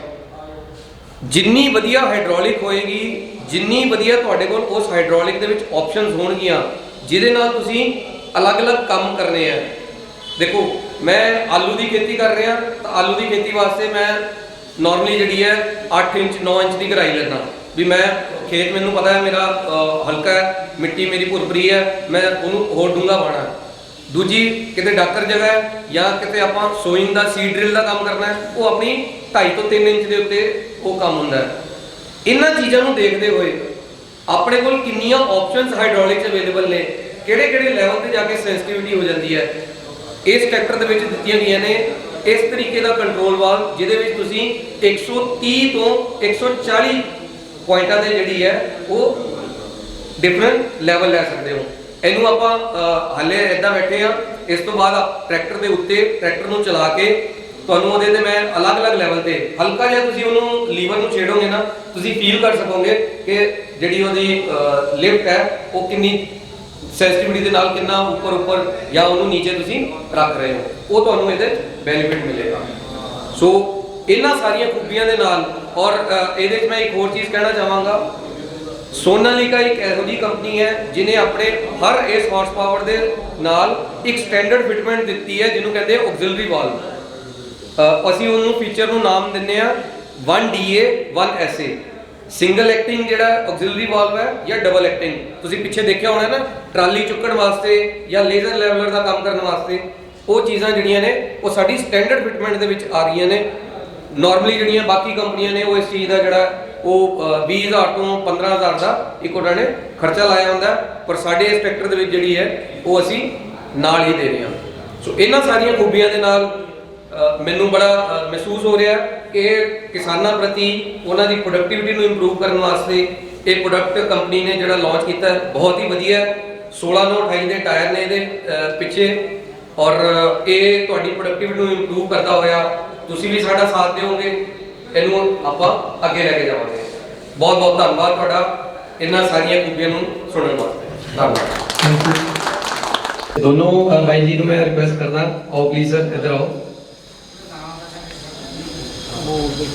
ਜਿੰਨੀ ਵਧੀਆ ਹਾਈਡ੍ਰੋਲਿਕ ਹੋਏਗੀ, ਜਿੰਨੀ ਵਧੀਆ ਤੁਹਾਡੇ ਕੋਲ ਉਸ ਹਾਈਡ੍ਰੋਲਿਕ ਦੇ ਵਿੱਚ ਆਪਸ਼ਨਸ ਹੋਣਗੀਆਂ ਜਿਹਦੇ ਨਾਲ ਤੁਸੀਂ ਅਲੱਗ-ਅਲੱਗ ਕੰਮ ਕਰਨੇ ਆ। ਦੇਖੋ ਮੈਂ ਆਲੂ ਦੀ ਖੇਤੀ ਕਰ ਰਿਹਾ ਤਾਂ ਆਲੂ ਦੀ ਖੇਤੀ ਵਾਸਤੇ ਮੈਂ ਨਾਰਮਲੀ ਜਿਹੜੀ ਹੈ 8 ਇੰਚ 9 ਇੰਚ ਦੀ ਗਹਿਰਾਈ ਲੈਣਾ ਵੀ ਮੈਂ ਖੇਤ ਮੈਨੂੰ ਪਤਾ ਹੈ ਮੇਰਾ ਹਲਕਾ ਹੈ, ਮਿੱਟੀ ਮੇਰੀ ਭੁਰਭੁਰੀ ਹੈ, ਮੈਂ ਉਹਨੂੰ ਹੋਰ ਡੂੰਘਾ ਪਾਉਣਾ। ਦੂਜੀ ਕਿਤੇ ਡਾਕਰ ਜਗ੍ਹਾ ਹੈ ਜਾਂ ਕਿਤੇ ਆਪਾਂ ਸੋਇੰਗ ਦਾ ਸੀਡ ਡਰਿਲ ਦਾ ਕੰਮ ਕਰਨਾ ਹੈ, ਉਹ ਆਪਣੀ 2.5 ਤੋਂ 3 ਇੰਚ ਦੇ ਉੱਤੇ ਉਹ ਕੰਮ ਹੁੰਦਾ ਹੈ। ਇਹਨਾਂ ਚੀਜ਼ਾਂ ਨੂੰ ਦੇਖਦੇ ਹੋਏ ਆਪਣੇ ਕੋਲ ਕਿੰਨੀਆਂ ਆਪਸ਼ਨਸ ਹਾਈਡ੍ਰੋਲਿਕਸ ਅਵੇਲੇਬਲ ਨੇ, ਕਿਹੜੇ-ਕਿਹੜੇ ਲੈਵਲ ਤੇ ਜਾ ਕੇ ਸੈਂਸਿਟੀਵਿਟੀ ਹੋ ਜਾਂਦੀ ਹੈ, ਇਸ ਟਰੈਕਟਰ ਦੇ ਵਿੱਚ ਦਿੱਤੀਆਂ ਗਈਆਂ ਨੇ। ਇਸ ਤਰੀਕੇ ਦਾ ਕੰਟਰੋਲ ਵਾਲਵ ਜਿਹਦੇ ਵਿੱਚ ਤੁਸੀਂ 130 ਤੋਂ 140 ਪੁਆਇੰਟਾਂ ਦੇ ਜਿਹੜੀ ਹੈ ਉਹ ਡਿਫਰੈਂਟ ਲੈਵਲ ਲੈ ਸਕਦੇ ਹੋ। ਇਹਨੂੰ ਆਪਾਂ ਹਾਲੇ ਇਦਾਂ ਬੈਠੇ ਆ, ਇਸ ਤੋਂ ਬਾਅਦ ਟਰੈਕਟਰ ਦੇ ਉੱਤੇ ਟਰੈਕਟਰ ਨੂੰ ਚਲਾ ਕੇ ਤੁਹਾਨੂੰ ਉਹਦੇ ਤੇ ਮੈਂ ਅਲੱਗ-ਅਲੱਗ ਲੈਵਲ ਤੇ ਹਲਕਾ ਜਿਹਾ ਤੁਸੀਂ ਉਹਨੂੰ ਲੀਵਰ ਨੂੰ ਛੇੜੋਗੇ ਨਾ, ਤੁਸੀਂ ਫੀਲ ਕਰ ਸਕੋਗੇ ਕਿ ਜਿਹੜੀ ਉਹਦੀ ਲਿਫਟ ਹੈ ਉਹ ਕਿੰਨੀ ਸੈਂਸਿਟੀਵਿਟੀ ਦੇ ਨਾਲ ਕਿੰਨਾ ਉੱਪਰ ਜਾਂ ਉਹਨੂੰ ਨੀਚੇ ਤੁਸੀਂ ਰੱਖ ਰਹੇ ਹੋ, ਉਹ ਤੁਹਾਨੂੰ ਇਹਦੇ ਬੈਨੀਫਿਟ ਮਿਲੇਗਾ। ਸੋ ਇਹਨਾਂ ਸਾਰੀਆਂ ਖੂਬੀਆਂ ਦੇ ਨਾਲ ਔਰ ਇਹਦੇ 'ਚ ਮੈਂ ਇੱਕ ਹੋਰ ਚੀਜ਼ ਕਹਿਣਾ ਚਾਹਾਂਗਾ, ਸੋਨਾਲੀਕਾ ਇੱਕ ਇਹੋ ਜਿਹੀ ਕੰਪਨੀ ਹੈ ਜਿਹਨੇ ਆਪਣੇ ਹਰ ਇਸ ਹਾਰਸ ਪਾਵਰ ਦੇ ਨਾਲ ਇੱਕ ਸਟੈਂਡਰਡ ਫਿਟਮੈਂਟ ਦਿੱਤੀ ਹੈ ਜਿਹਨੂੰ ਕਹਿੰਦੇ ਆਕਸਿਲਰੀ ਵਾਲਵ। ਅਸੀਂ ਉਹਨੂੰ ਫੀਚਰ ਨੂੰ ਨਾਮ ਦਿੰਦੇ ਆ 1DA 1SA। ਸਿੰਗਲ ਐਕਟਿੰਗ ਜਿਹੜਾ ਆਕਸਿਲਰੀ ਵਾਲਵ ਹੈ ਜਾਂ ਡਬਲ ਐਕਟਿੰਗ, ਤੁਸੀਂ ਪਿੱਛੇ ਦੇਖਿਆ ਹੋਣਾ ਨਾ ਟਰਾਲੀ ਚੁੱਕਣ ਵਾਸਤੇ ਜਾਂ ਲੇਜ਼ਰ ਲੈਵਲਰ ਦਾ ਕੰਮ ਕਰਨ ਵਾਸਤੇ, ਉਹ ਚੀਜ਼ਾਂ ਜਿਹੜੀਆਂ ਨੇ ਉਹ ਸਾਡੀ ਸਟੈਂਡਰਡ ਫਿਟਮੈਂਟ ਦੇ ਵਿੱਚ ਆ ਰਹੀਆਂ ਨੇ। ਨਾਰਮਲੀ ਜਿਹੜੀਆਂ ਬਾਕੀ ਕੰਪਨੀਆਂ ਨੇ ਉਹ ਇਸ ਚੀਜ਼ ਦਾ ਜਿਹੜਾ ਉਹ 20,000 ਤੋਂ 15,000 ਦਾ ਇੱਕ ਉਹਨਾਂ ਨੇ ਖਰਚਾ ਲਾਇਆ ਹੁੰਦਾ, ਪਰ ਸਾਡੇ ਇਸ ਟਰੈਕਟਰ ਦੇ ਵਿੱਚ ਜਿਹੜੀ ਹੈ ਉਹ ਅਸੀਂ ਨਾਲ ਹੀ ਦੇ ਰਹੇ ਹਾਂ। ਸੋ ਇਹਨਾਂ ਸਾਰੀਆਂ ਖੂਬੀਆਂ ਦੇ ਨਾਲ ਮੈਨੂੰ ਬੜਾ ਮਹਿਸੂਸ ਹੋ ਰਿਹਾ ਕਿ ਕਿਸਾਨਾਂ ਪ੍ਰਤੀ ਉਹਨਾਂ ਦੀ ਪ੍ਰੋਡਕਟਿਵਿਟੀ ਨੂੰ ਇੰਪਰੂਵ ਕਰਨ ਵਾਸਤੇ ਇਹ ਪ੍ਰੋਡਕਟ ਕੰਪਨੀ ਨੇ ਜਿਹੜਾ ਲਾਂਚ ਕੀਤਾ ਬਹੁਤ ਹੀ ਵਧੀਆ ਹੈ। 16/28 ਦੇ ਟਾਇਰ ਨੇ ਇਹਦੇ ਪਿੱਛੇ ਔਰ ਇਹ ਤੁਹਾਡੀ ਪ੍ਰੋਡਕਟਿਵਿਟੀ ਨੂੰ ਇੰਪਰੂਵ ਕਰਦਾ ਹੋਇਆ ਤੁਸੀਂ ਵੀ ਸਾਡਾ ਸਾਥ ਦਿਓਗੇ, ਇਹਨੂੰ ਆਪਾਂ ਅੱਗੇ ਲੈ ਕੇ ਜਾਵਾਂਗੇ। ਬਹੁਤ ਬਹੁਤ ਧੰਨਵਾਦ ਤੁਹਾਡਾ ਇਹਨਾਂ ਸਾਰੀਆਂ ਖੂਬੀਆਂ ਨੂੰ ਸੁਣਨ ਵਾਸਤੇ। ਧੰਨਵਾਦ। ਦੋਨੋਂ ਭਾਈ ਜੀ ਨੂੰ ਮੈਂ ਰਿਕੁਐਸਟ ਕਰਦਾ, ਆਓ ਪਲੀਜ਼ ਸਰ ਇੱਧਰ ਆਓ।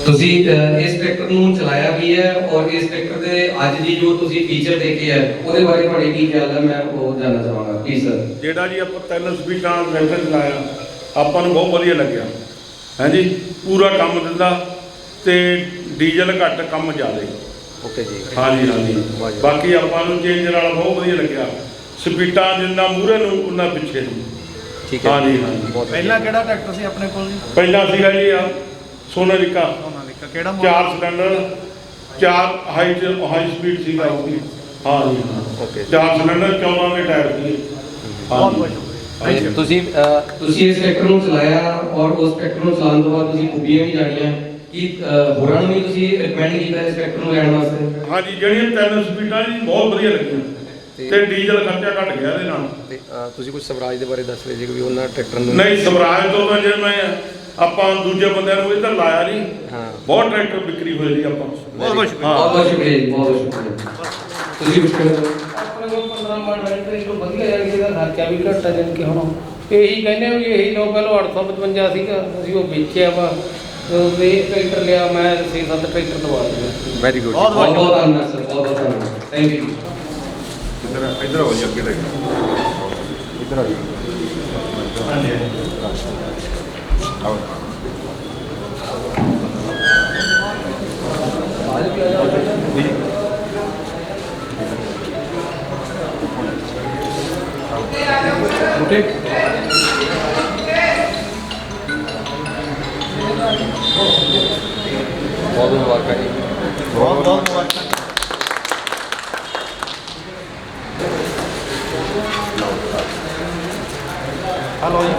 ਤੁਸੀਂ ਇਸ ਟਰੈਕਟਰ ਨੂੰ ਚਲਾਇਆ ਵੀ ਹੈ ਔਰ ਇਸ ਟਰੈਕਟਰ ਦੇ ਅੱਜ ਦੀ ਜੋ ਤੁਸੀਂ ਫੀਚਰ ਦੇਖੇ ਹੈ ਉਹਦੇ ਬਾਰੇ ਤੁਹਾਡੇ ਕੀ ਖਿਆਲ ਹੈ, ਮੈਂ ਉਹ ਜਾਣਨਾ ਚਾਹਾਂਗਾ ਪਲੀਜ਼ ਸਰ। ਜਿਹੜਾ ਜੀ ਆਪਾਂ 3 ਸਪੀਡਾਂ ਟਰੈਕਟਰ ਚਲਾਇਆ ਆਪਾਂ ਨੂੰ ਬਹੁਤ ਵਧੀਆ ਲੱਗਿਆ। ਹਾਂਜੀ, ਪੂਰਾ ਕੰਮ ਦਿੰਦਾ ਤੇ ਡੀਜ਼ਲ ਘੱਟ ਕੰਮ ਜ਼ਿਆਦਾ। ਓਕੇ ਜੀ। ਹਾਂਜੀ ਹਾਂਜੀ, ਬਾਕੀ ਆਪਾਂ ਨੂੰ ਚੇਂਜਰ ਵਾਲਾ ਬਹੁਤ ਵਧੀਆ ਲੱਗਿਆ। ਸਪੀਡਾਂ ਜਿੰਨਾ ਮੂਹਰੇ ਨੂੰ ਉਹਨਾਂ ਪਿੱਛੇ ਨੂੰ। ਠੀਕ ਹੈ। ਹਾਂਜੀ ਹਾਂਜੀ। ਪਹਿਲਾਂ ਕਿਹੜਾ ਟਰੈਕਟਰ ਸੀ ਆਪਣੇ ਕੋਲ ਜੀ? ਪਹਿਲਾਂ ਸੀਗਾ ਜੀ ਸੋਨਾਲੀਕਾ ਕਿਹੜਾ 4 ਸਿਲੰਡਰ 4 ਹਾਈ ਸਪੀਡ ਸੀਗਾ ਉਹ ਵੀ। ਹਾਂਜੀ ਹਾਂ, ਓਕੇ। 4 ਸਿਲੰਡਰ 14 ਦੇ ਟਾਇਰ ਸੀ। ਤੁਸੀਂ ਇਸ ਟਰੈਕਟਰ ਨੂੰ ਚਲਾਇਆ ਔਰ ਉਸ ਟਰੈਕਟਰ ਨੂੰ ਚਲਾਉਣ ਤੋਂ ਬਾਅਦ ਤੁਸੀਂ ਖੂਬੀਆਂ ਵੀ ਜਾਣੀਆਂ ਕਿ ਹੋਰਾਂ ਨੂੰ ਵੀ ਤੁਸੀਂ ਰਿਕਮੈਂਡ ਕੀਤਾ ਇਸ ਟਰੈਕਟਰ ਨੂੰ ਲੈਣ ਵਾਸਤੇ? ਹਾਂਜੀ, ਜਿਹੜੀਆਂ 3 ਸਪੀਡਾਂ ਜੀ ਬਹੁਤ ਵਧੀਆ ਲੱਗੀਆਂ ਤੇ ਡੀਜ਼ਲ ਖਰਚਾ ਘਟ ਗਿਆ ਇਹਦੇ ਨਾਲ। ਤੇ ਤੁਸੀਂ ਕੁਝ ਸਵਰਾਜ ਦੇ ਬਾਰੇ ਦੱਸ ਰਹੇ ਜੀ ਵੀ ਉਹਨਾਂ ਟਰੈਕਟਰ ਨੂੰ? ਨਹੀਂ, ਸਵਰਾਜ ਤੋਂ ਤਾਂ ਜੇ ਮੈਂ ਆਪਾਂ ਦੂਜੇ ਬੰਦਿਆਂ ਨੂੰ ਇੱਧਰ ਲਾਇਆ ਨਹੀਂ। ਹਾਂ, ਬਹੁਤ ਟਰੈਕਟਰ ਵਿਕਰੀ ਹੋਏ ਜੀ ਆਪਾਂ। ਬਹੁਤ ਬਹੁਤ ਸ਼ੁਕਰੀਆ। ਬਹੁਤ ਬਹੁਤ ਸ਼ੁਕਰੀਆ ਜੀ, ਬਹੁਤ ਬਹੁਤ ਸ਼ੁਕਰੀਆ। ਤੁਸੀਂ ਕੁਝ ਕਹਿਣਾ? ਆਪਣੇ ਕੋਲ 15 ਮਾਡਲ ਟਰੈਕਟਰ ਇੱਕ ਵਧੀਆ ਹੈ, ਜਿਹਦਾ ਖਰਚਾ ਵੀ ਘੱਟ ਹੈ। ਜਾਣੀ ਕਿ ਹੁਣ ਇਹੀ ਕਹਿੰਦੇ ਵੀ ਇਹੀ ਲੋ, ਪਹਿਲਾਂ 855 ਸੀਗਾ, ਅਸੀਂ ਉਹ ਵੇਚਿਆ ਵਾ ਤੇ ਇਹ ਟਰੈਕਟਰ ਲਿਆ, ਮੈਂ 6-7 ਟਰੈਕਟਰ ਦਵਾ ਦਿੱਤੇ। Very good. ਬਹੁਤ ਬਹੁਤ ਬਹੁਤ ਧੰਨਵਾਦ ਸਰ, ਬਹੁਤ ਬਹੁਤ ਧੰਨਵਾਦ। Thank you. ਇੱਧਰ ਹੋ ਜੀ, ਅੱਗੇ ਲੈ ਇੱਧਰ ਆ ਜੀ। ਬਹੁਤ ਮੁਬਾਰਕਾਂ ਜੀ। ਬਹੁਤ ਬਹੁਤ ਮੁਬਾਰਕਾਂ। ਹਲੋ ਜੀ।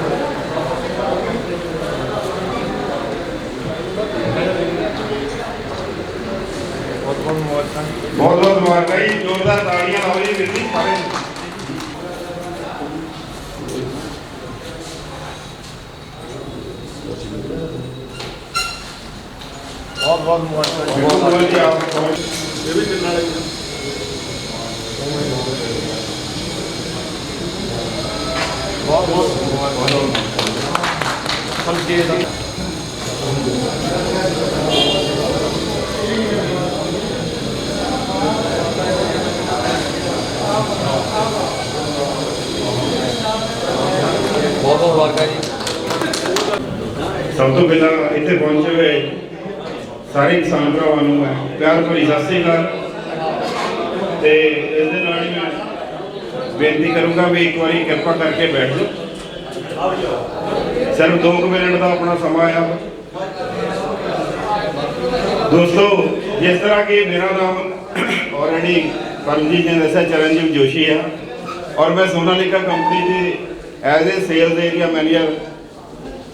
ਬਹੁਤ ਬਹੁਤ ਮੁਬਾਰਕਾਂ ਜੀ, ਜ਼ੋਰਦਾਰ ਤਾੜੀਆਂ ਲਾਓ ਜੀ ਵੀਰ ਜੀ ਸਾਰੇ। ਬਹੁਤ ਬਹੁਤ ਮੁਬਾਰਕਾਂ। ਬਹੁਤ ਜੀ ਆਪ ਇਹ ਵੀ ਕਿੰਨਾ ਲੱਗਦਾ। ਬਹੁਤ ਬਹੁਤ ਸਮਝੇ ਦਾ ਬਹੁਤ ਬਹੁਤ ਮੁਬਾਰਕਾਂ ਜੀ। ਸਭ ਤੋਂ ਪਹਿਲਾਂ ਇੱਥੇ ਪਹੁੰਚੇ ਹੋਏ ਸਾਰੇ ਕਿਸਾਨ ਭਰਾਵਾਂ ਨੂੰ ਮੈਂ ਪਿਆਰ ਭਰੀ ਸਤਿ ਸ੍ਰੀ ਅਕਾਲ। ਤੇ ਇਸ ਦੇ ਨਾਲ ਹੀ ਮੈਂ ਬੇਨਤੀ ਕਰੂੰਗਾ ਵੀ ਇੱਕ ਵਾਰੀ ਕਿਰਪਾ ਕਰਕੇ ਬੈਠ ਜਾਓ। ਸਿਰਫ 2 ਮਿੰਟ ਦਾ ਆਪਣਾ ਸਮਾਂ ਆ। ਦੋਸਤੋ, ਜਿਸ ਤਰ੍ਹਾਂ ਕਿ ਮੇਰਾ ਨਾਮ ਆਲਰੇਡੀ ਪਰਮਜੀਤ ਨੇ ਦੱਸਿਆ, ਚਰਨਜੀਤ ਜੋਸ਼ੀ ਹੈ ਔਰ ਮੈਂ ਸੋਨਾਲੀਕਾ ਕੰਪਨੀ ਦੇ as a sales area manager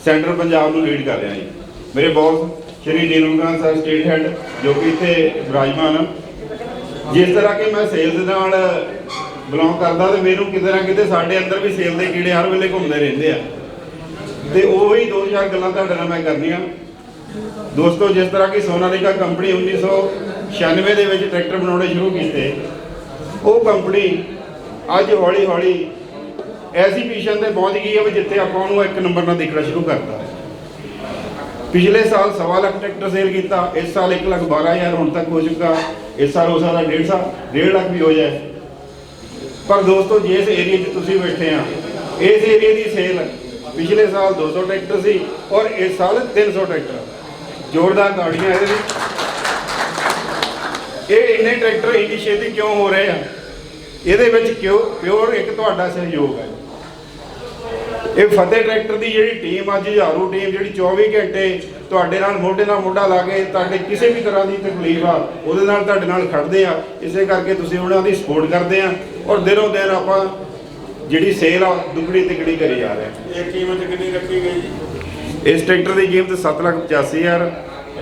centre Punjab ਨੂੰ ਲੀਡ ਕਰ ਰਿਹਾ ਜੀ। ਮੇਰੇ ਬੌਸ ਸ਼੍ਰੀ ਨੀਲਮ ਸਰ ਸਟੇਟ ਹੈਡ ਜੋ ਕਿ ਇੱਥੇ ਵਿਰਾਜਮਾਨ ਆ। ਜਿਸ ਤਰ੍ਹਾਂ ਕਿ ਮੈਂ ਸੇਲਸ ਨਾਲ ਬਿਲੋਂਗ ਕਰਦਾ ਤੇ ਮੈਨੂੰ ਕਿਤੇ ਨਾ ਕਿਤੇ ਸਾਡੇ ਅੰਦਰ ਵੀ ਸੇਲ ਦੇ ਕੀੜੇ ਹਰ ਵੇਲੇ ਘੁੰਮਦੇ ਰਹਿੰਦੇ ਆ ਤੇ ਉਹੀ 2-4 ਗੱਲਾਂ ਤੁਹਾਡੇ ਨਾਲ ਮੈਂ ਕਰਨੀਆਂ। ਦੋਸਤੋ, ਜਿਸ ਤਰ੍ਹਾਂ ਕਿ ਸੋਨਾਲੀਕਾ ਕੰਪਨੀ 1996 ਦੇ ਵਿੱਚ ਟਰੈਕਟਰ ਬਣਾਉਣੇ ਸ਼ੁਰੂ ਕੀਤੇ, ਉਹ ਕੰਪਨੀ ਅੱਜ ਹੌਲੀ ਹੌਲੀ ਐਸੀ ਪੋਜੀਸ਼ਨ ਤੇ ਪਹੁੰਚ ਗਈ ਹੈ ਵੀ ਜਿੱਥੇ ਆਪਾਂ ਉਹਨੂੰ 1 ਨੰਬਰ ਨਾਲ ਦੇਖਣਾ ਸ਼ੁਰੂ ਕਰਤਾ। ਪਿਛਲੇ ਸਾਲ 1.25 ਲੱਖ ਟਰੈਕਟਰ ਸੇਲ ਕੀਤਾ, ਇਸ ਸਾਲ 1,12,000 ਹੁਣ ਤੱਕ ਹੋ ਚੁੱਕਾ। ਇਸ ਸਾਲ ਹੋ ਸਕਦਾ 1.5 ਲੱਖ ਵੀ ਹੋ ਜਾਏ। ਪਰ ਦੋਸਤੋ, ਜਿਸ ਏਰੀਆ 'ਚ ਤੁਸੀਂ ਬੈਠੇ ਆ, ਇਸ ਏਰੀਆ ਦੀ ਸੇਲ ਪਿਛਲੇ ਸਾਲ 200 ਟਰੈਕਟਰ ਸੀ ਔਰ ਇਸ ਸਾਲ 300 ਟਰੈਕਟਰ। ਜ਼ੋਰਦਾਰ ਤਾੜੀਆਂ ਇਹਦੇ ਲਈ। ਇਹ ਇੰਨੇ ਟਰੈਕਟਰ ਇੰਨੀ ਛੇਤੀ ਕਿਉਂ ਹੋ ਰਹੇ ਆ? ਇਹਦੇ ਵਿੱਚ ਪਿਓਰ ਇੱਕ ਤੁਹਾਡਾ ਸਹਿਯੋਗ ਹੈ। ਇਹ ਫਤਿਹ ਟਰੈਕਟਰ ਦੀ ਜਿਹੜੀ ਟੀਮ ਅੱਜ ਹਜ਼ਾਰੂ ਟੀਮ ਜਿਹੜੀ 24 ਘੰਟੇ ਤੁਹਾਡੇ ਨਾਲ ਮੋਢੇ ਨਾਲ ਮੋਢਾ ਲਾ ਕੇ ਤੁਹਾਡੇ ਕਿਸੇ ਵੀ ਤਰ੍ਹਾਂ ਦੀ ਤਕਲੀਫ ਆ ਉਹਦੇ ਨਾਲ ਤੁਹਾਡੇ ਨਾਲ ਖੜਦੇ ਆ। ਇਸੇ ਕਰਕੇ ਤੁਸੀਂ ਉਹਨਾਂ ਦੀ ਸਪੋਰਟ ਕਰਦੇ ਆ ਔਰ ਦਿਨੋਂ ਦਿਨ ਆਪਾਂ ਜਿਹੜੀ ਸੇਲ ਆ ਦੁੱਗਣੀ ਤਿੱਗਣੀ ਕਰੀ ਜਾ ਰਹੇ ਆ। ਇਹ ਕੀਮਤ ਕਿੰਨੀ ਰੱਖੀ ਗਈ ਜੀ? ਇਸ ਟਰੈਕਟਰ ਦੀ ਕੀਮਤ 7,85,000।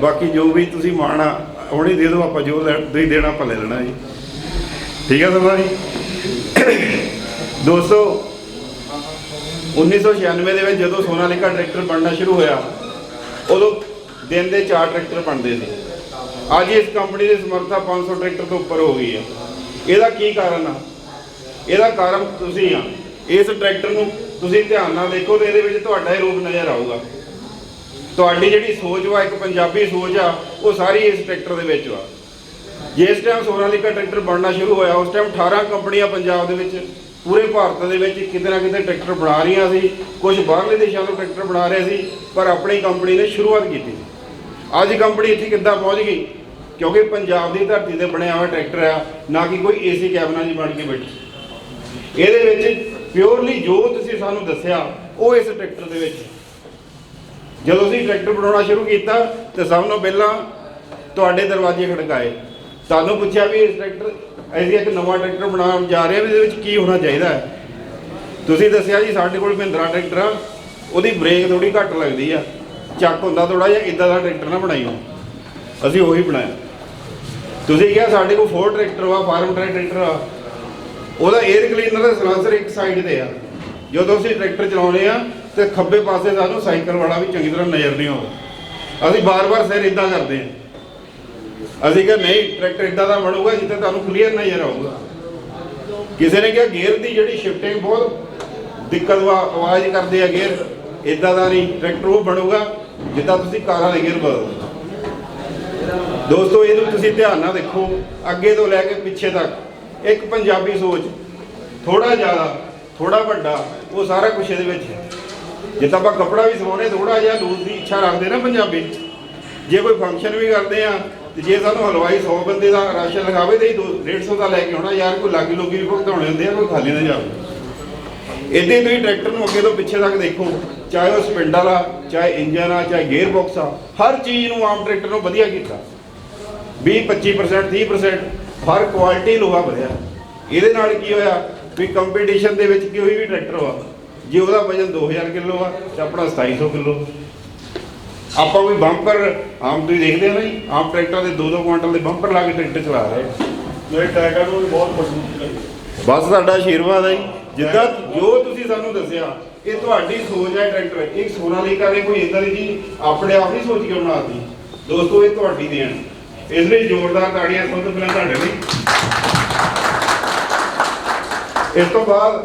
ਬਾਕੀ ਜੋ ਵੀ ਤੁਸੀਂ ਮਾਣਾ ਹੁਣੇ ਦੇ ਦਿਓ, ਆਪਾਂ ਜੋ ਤੁਸੀਂ ਦੇਣਾ ਆਪਾਂ ਲੈ ਲੈਣਾ ਜੀ। ਠੀਕ ਹੈ ਸਰਦਾਰ ਜੀ। ਦੋਸਤੋ, 1996 ਦੇ ਵਿੱਚ ਜਦੋਂ ਸੋਨਾਲੀਕਾ ਟਰੈਕਟਰ ਬਣਨਾ ਸ਼ੁਰੂ ਹੋਇਆ, ਉਦੋਂ ਦਿਨ ਦੇ 4 ਟਰੈਕਟਰ ਬਣਦੇ ਸੀ। ਅੱਜ ਇਸ ਕੰਪਨੀ ਦੀ ਸਮਰੱਥਾ 500 ਟਰੈਕਟਰ ਤੋਂ ਉੱਪਰ ਹੋ ਗਈ ਹੈ। ਇਹਦਾ ਕੀ ਕਾਰਨ ਆ? ਇਹਦਾ ਕਾਰਨ ਤੁਸੀਂ ਆ। ਇਸ ਟਰੈਕਟਰ ਨੂੰ ਤੁਸੀਂ ਧਿਆਨ ਨਾਲ ਦੇਖੋ ਤੇ ਇਹਦੇ ਵਿੱਚ ਤੁਹਾਡਾ ਹੀ ਰੂਪ ਨਜ਼ਰ ਆਊਗਾ। ਤੁਹਾਡੀ ਜਿਹੜੀ ਸੋਚ ਵਾ, ਇੱਕ ਪੰਜਾਬੀ ਸੋਚ ਆ, ਉਹ ਸਾਰੀ ਇਸ ਟਰੈਕਟਰ ਦੇ ਵਿੱਚ ਵਾ। ਜਿਸ ਟਾਈਮ ਸੋਨਾਲੀਕਾ ਟਰੈਕਟਰ ਬਣਨਾ ਸ਼ੁਰੂ ਹੋਇਆ, ਉਸ ਟਾਈਮ 18 ਕੰਪਨੀਆਂ ਪੰਜਾਬ ਦੇ ਵਿੱਚ ਪੂਰੇ ਭਾਰਤ ਦੇ ਵਿੱਚ ਕਿਤੇ ਨਾ ਕਿਤੇ ਟਰੈਕਟਰ ਬਣਾ ਰਹੀਆਂ ਸੀ। ਕੁਝ ਬਾਹਰਲੇ ਦੇਸ਼ਾਂ ਤੋਂ ਟਰੈਕਟਰ ਬਣਾ ਰਹੇ ਸੀ, ਪਰ ਆਪਣੀ ਕੰਪਨੀ ਨੇ ਸ਼ੁਰੂਆਤ ਕੀਤੀ ਸੀ। ਅੱਜ ਕੰਪਨੀ ਇੱਥੇ ਕਿੱਦਾਂ ਪਹੁੰਚ ਗਈ? ਕਿਉਂਕਿ ਪੰਜਾਬ ਦੀ ਧਰਤੀ ਤੇ ਬਣਿਆ ਹੋਇਆ ਟਰੈਕਟਰ ਆ, ਨਾ ਕਿ ਕੋਈ ਏਸੀ ਕੈਬਨਾਂ 'ਚ ਬਣ ਕੇ ਬੈਠੀ। ਇਹਦੇ ਵਿੱਚ ਪਿਓਰਲੀ ਜੋ ਤੁਸੀਂ ਸਾਨੂੰ ਦੱਸਿਆ ਉਹ ਇਸ ਟਰੈਕਟਰ ਦੇ ਵਿੱਚ। ਜਦੋਂ ਅਸੀਂ ਟਰੈਕਟਰ ਬਣਾਉਣਾ ਸ਼ੁਰੂ ਕੀਤਾ ਤੇ ਸਭ ਤੋਂ ਪਹਿਲਾਂ ਤੁਹਾਡੇ ਦਰਵਾਜ਼ੇ ਖੜਕਾਏ, ਤੁਹਾਨੂੰ ਪੁੱਛਿਆ ਵੀ ਇਸ ਟਰੈਕਟਰ ਅਸੀਂ ਇੱਕ ਨਵਾਂ ਟਰੈਕਟਰ ਬਣਾਉਣ ਜਾ ਰਹੇ ਹਾਂ, ਇਹਦੇ ਵਿੱਚ ਕੀ ਹੋਣਾ ਚਾਹੀਦਾ ਹੈ। ਤੁਸੀਂ ਦੱਸਿਆ ਜੀ ਸਾਡੇ ਕੋਲ ਮਹਿੰਦਰਾ ਟਰੈਕਟਰ ਆ, ਉਹਦੀ ਬ੍ਰੇਕ ਥੋੜੀ ਘੱਟ ਲੱਗਦੀ ਆ, ਚੱਕ ਹੁੰਦਾ ਥੋੜਾ ਜਿਹਾ, ਇਦਾਂ ਦਾ ਟਰੈਕਟਰ ਨਾ ਬਣਾਈਓ। ਅਸੀਂ ਉਹੀ ਬਣਾਇਆ। ਤੁਸੀਂ ਕਿਹਾ ਸਾਡੇ ਕੋਲ 4 ਟਰੈਕਟਰ ਵਾ, ਫਾਰਮ ਟਰੈਕਟਰ ਆ, ਉਹਦਾ 에ਅਰ ਕਲੀਨਰ ਦਾ ਸਲਾਂਸਰ ਇੱਕ ਸਾਈਡ ਤੇ ਆ। ਜਦੋਂ ਅਸੀਂ ਟਰੈਕਟਰ ਚਲਾਉਂਦੇ ਆ ਤੇ ਖੱਬੇ ਪਾਸੇ ਸਾਨੂੰ ਸਾਈਕਲ ਵਾਲਾ ਵੀ ਚੰਗੀ ਤਰ੍ਹਾਂ ਨਜ਼ਰ ਨਹੀਂ ਆਉਂਦਾ। ਅਸੀਂ ਬਾਰ-ਬਾਰ ਸਿਰ ਇਦਾਂ ਕਰਦੇ ਆ। ਅਸੀਂ ਕਿਹਾ ਨਹੀਂ, ਟਰੈਕਟਰ ਇਦਾਂ ਦਾ ਬਣੂਗਾ ਜਿੱਥੇ ਤੁਹਾਨੂੰ ਕਲੀਅਰ ਨਜ਼ਰ ਆਊਗਾ। ਕਿਸੇ ਨੇ ਕਿਹਾ ਗੇਅਰ ਦੀ ਜਿਹੜੀ ਸ਼ਿਫਟਿੰਗ ਬਹੁਤ ਦਿੱਕਤ ਵਾ, ਆਵਾਜ਼ ਕਰਦੇ ਆ ਗੇਅਰ, ਇਦਾਂ ਦਾ ਨਹੀਂ, ਟਰੈਕਟਰ ਉਹ ਬਣੂਗਾ ਜਿੱਦਾਂ ਤੁਸੀਂ ਕਾਰਾਂ ਦੇ ਗੇਅਰ ਬਦਲਦੇ। ਦੋਸਤੋ, ਇਹਨੂੰ ਤੁਸੀਂ ਧਿਆਨ ਨਾਲ ਦੇਖੋ, ਅੱਗੇ ਤੋਂ ਲੈ ਕੇ ਪਿੱਛੇ ਤੱਕ ਇੱਕ ਪੰਜਾਬੀ ਸੋਚ, ਥੋੜਾ ਜ਼ਿਆਦਾ ਥੋੜਾ ਵੱਡਾ, ਉਹ ਸਾਰਾ ਕੁਝ ਇਹਦੇ ਵਿੱਚ ਹੈ। ਜਿੱਦਾਂ ਆਪਾਂ ਕੱਪੜਾ ਵੀ ਸਵਾਉਣੇ ਥੋੜਾ ਜਿਹਾ ਲੂਜ਼ ਦੀ ਇੱਛਾ ਰੱਖਦੇ ਨਾ ਪੰਜਾਬੀ, ਜੇ ਕੋਈ ਫੰਕਸ਼ਨ ਵੀ ਕਰਦੇ ਆ ਤੇ ਜੇ ਸਾਨੂੰ ਹਲਵਾਈ 100 ਬੰਦੇ ਦਾ ਰਾਸ਼ਨ ਲਗਾਵੇ ਤੇ 150 ਦਾ ਲੈ ਕੇ ਆਉਣਾ। ਯਾਰ ਕੋਈ ਲਾਗੀ ਲੋਕੀ ਵੀ ਭੁਗਤਾਉਣੇ ਹੁੰਦੇ ਆ, ਕੋਈ ਖਾਲੀ ਨਾ ਜਾਵੇ। ਇੱਦਾਂ ਹੀ ਤੁਸੀਂ ਟਰੈਕਟਰ ਨੂੰ ਅੱਗੇ ਤੋਂ ਪਿੱਛੇ ਤੱਕ ਦੇਖੋ, ਚਾਹੇ ਉਹ ਸਪਿੰਡ ਵਾਲਾ, ਚਾਹੇ ਇੰਜਨ ਆ, ਚਾਹੇ ਗੇਅਰ ਬਾਕਸ ਆ, ਹਰ ਚੀਜ਼ ਨੂੰ ਆਮ ਟਰੈਕਟਰ ਨੂੰ ਵਧੀਆ ਕੀਤਾ। 20-25% 30% ਹਰ ਕੁਆਲਿਟੀ ਲੋਹਾ ਵਧਿਆ। ਇਹਦੇ ਨਾਲ ਕੀ ਹੋਇਆ ਵੀ ਕੰਪੀਟੀਸ਼ਨ ਦੇ ਵਿੱਚ ਕੋਈ ਵੀ ਟਰੈਕਟਰ ਆ, ਜੇ ਉਹਦਾ ਵਜਨ 2000 ਕਿਲੋ ਆ ਤੇ ਆਪਣਾ 2700 ਕਿਲੋ। ਆਪਾਂ ਕੋਈ ਬੰਪਰ ਆਮ ਤੁਸੀਂ ਦੇਖਦੇ ਹੋ ਨਾ ਜੀ, ਆਮ ਟਰੈਕਟਰਾਂ ਦੇ 2-2 ਕੁਆਂਟਲ ਦੇ ਬੰਪਰ ਲਾ ਕੇ ਟਰੈਕਟਰ ਚਲਾ ਰਹੇ। ਮੇਰੇ ਟਰੈਕਟਰ ਨੂੰ ਵੀ ਬਹੁਤ ਮਜ਼ਬੂਤ ਕਰੀ। ਬਸ ਤੁਹਾਡਾ ਆਸ਼ੀਰਵਾਦ ਹੈ ਜੀ। ਜਿੱਦਾਂ ਜੋ ਤੁਸੀਂ ਸਾਨੂੰ ਦੱਸਿਆ, ਇਹ ਤੁਹਾਡੀ ਸੋਚ ਹੈ। ਟਰੈਕਟਰ ਇੱਕ ਸੋਨਾਲੀਕਾ ਨੇ ਕੋਈ ਇਦਾਂ ਦੀ ਚੀਜ਼ ਆਪਣੇ ਆਪ ਨਹੀਂ ਸੋਚ ਕੇ ਬਣਾਤੀ ਦੋਸਤੋ, ਇਹ ਤੁਹਾਡੀ ਦੇਣ। ਇਸ ਲਈ ਜ਼ੋਰਦਾਰ ਤਾੜੀਆਂ ਸਭ ਤੋਂ ਪਹਿਲਾਂ ਤੁਹਾਡੇ ਲਈ। ਇਸ ਤੋਂ ਬਾਅਦ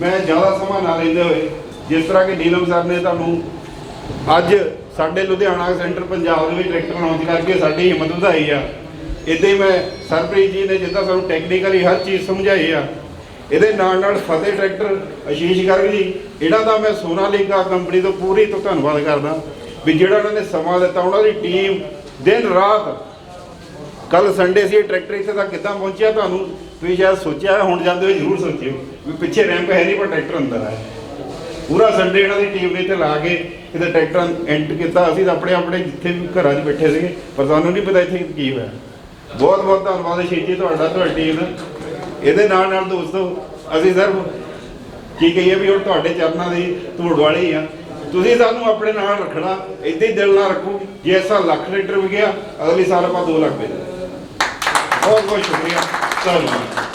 ਮੈਂ ਜ਼ਿਆਦਾ ਸਮਾਂ ਨਾ ਲੈਂਦੇ ਹੋਏ, ਜਿਸ ਤਰ੍ਹਾਂ ਕਿ ਨੀਲਮ ਸਰ ਨੇ ਤੁਹਾਨੂੰ ਅੱਜ ਸਾਡੇ ਲੁਧਿਆਣਾ ਸੈਂਟਰ ਪੰਜਾਬ ਦੇ ਵਿੱਚ ਟਰੈਕਟਰ ਲਾਂਚ ਕਰਕੇ ਸਾਡੀ ਹਿੰਮਤ ਵਧਾਈ ਆ, ਇੱਦਾਂ ਹੀ ਮੈਂ ਸਰਪ੍ਰੀਤ ਜੀ ਨੇ ਜਿੱਦਾਂ ਸਾਨੂੰ ਟੈਕਨੀਕਲੀ ਹਰ ਚੀਜ਼ ਸਮਝਾਈ ਆ, ਇਹਦੇ ਨਾਲ ਨਾਲ ਫਤਿਹ ਟਰੈਕਟਰ, ਆਸ਼ੀਸ਼ ਗਰਗ ਜੀ, ਇਹਨਾਂ ਦਾ ਮੈਂ ਸੋਨਾਲੀਕਾ ਕੰਪਨੀ ਤੋਂ ਪੂਰੀ ਤੋਂ ਧੰਨਵਾਦ ਕਰਦਾ ਵੀ ਜਿਹੜਾ ਉਹਨਾਂ ਨੇ ਸਮਾਂ ਦਿੱਤਾ। ਉਹਨਾਂ ਦੀ ਟੀਮ ਦਿਨ ਰਾਤ, ਕੱਲ ਸੰਡੇ ਸੀ, ਟਰੈਕਟਰ ਇੱਥੇ ਤੱਕ ਕਿੱਦਾਂ ਪਹੁੰਚਿਆ ਤੁਹਾਨੂੰ ਤੁਸੀਂ ਸ਼ਾਇਦ ਸੋਚਿਆ, ਹੁਣ ਜਾਂਦੇ ਹੋਏ ਜ਼ਰੂਰ ਸੋਚਿਓ ਵੀ ਪਿੱਛੇ ਰੈਂਪ ਹੈ ਨਹੀਂ ਪਰ ਟਰੈਕਟਰ ਅੰਦਰ ਹੈ। ਪੂਰਾ ਸੰਡੇ ਇਹਨਾਂ ਦੀ ਟੀਮ ਨੇ ਇੱਥੇ ਲਾ ਕੇ ਕਿਤੇ ਟਰੈਕਟਰ ਐਂਟਰ ਕੀਤਾ। ਅਸੀਂ ਤਾਂ ਆਪਣੇ ਜਿੱਥੇ ਵੀ ਘਰਾਂ 'ਚ ਬੈਠੇ ਸੀਗੇ, ਪਰ ਸਾਨੂੰ ਨਹੀਂ ਪਤਾ ਇੱਥੇ ਕੀ ਹੋਇਆ। ਬਹੁਤ ਬਹੁਤ ਧੰਨਵਾਦ ਆਸ਼ੀਸ਼ ਜੀ ਤੁਹਾਡਾ, ਤੁਹਾਡੀ ਟੀਮ ਦਾ। ਇਹਦੇ ਨਾਲ ਨਾਲ ਦੋਸਤੋ ਅਸੀਂ ਸਿਰਫ ਕੀ ਕਹੀਏ ਵੀ ਹੁਣ ਤੁਹਾਡੇ ਚਰਨਾਂ ਦੀ ਧੂੜ ਵਾਲੇ ਹੀ ਆ। ਤੁਸੀਂ ਸਾਨੂੰ ਆਪਣੇ ਨਾਲ ਰੱਖਣਾ, ਇੱਦਾਂ ਹੀ ਦਿਲ ਨਾਲ ਰੱਖੋ। ਜੇ ਇਸ ਸਾਲ ਲੱਖ ਲੀਟਰ ਵੀ ਗਿਆ, ਅਗਲੇ ਸਾਲ ਆਪਾਂ 2 ਲੱਖ ਦੇ। ਬਹੁਤ ਬਹੁਤ ਸ਼ੁਕਰੀਆ, ਧੰਨਵਾਦ।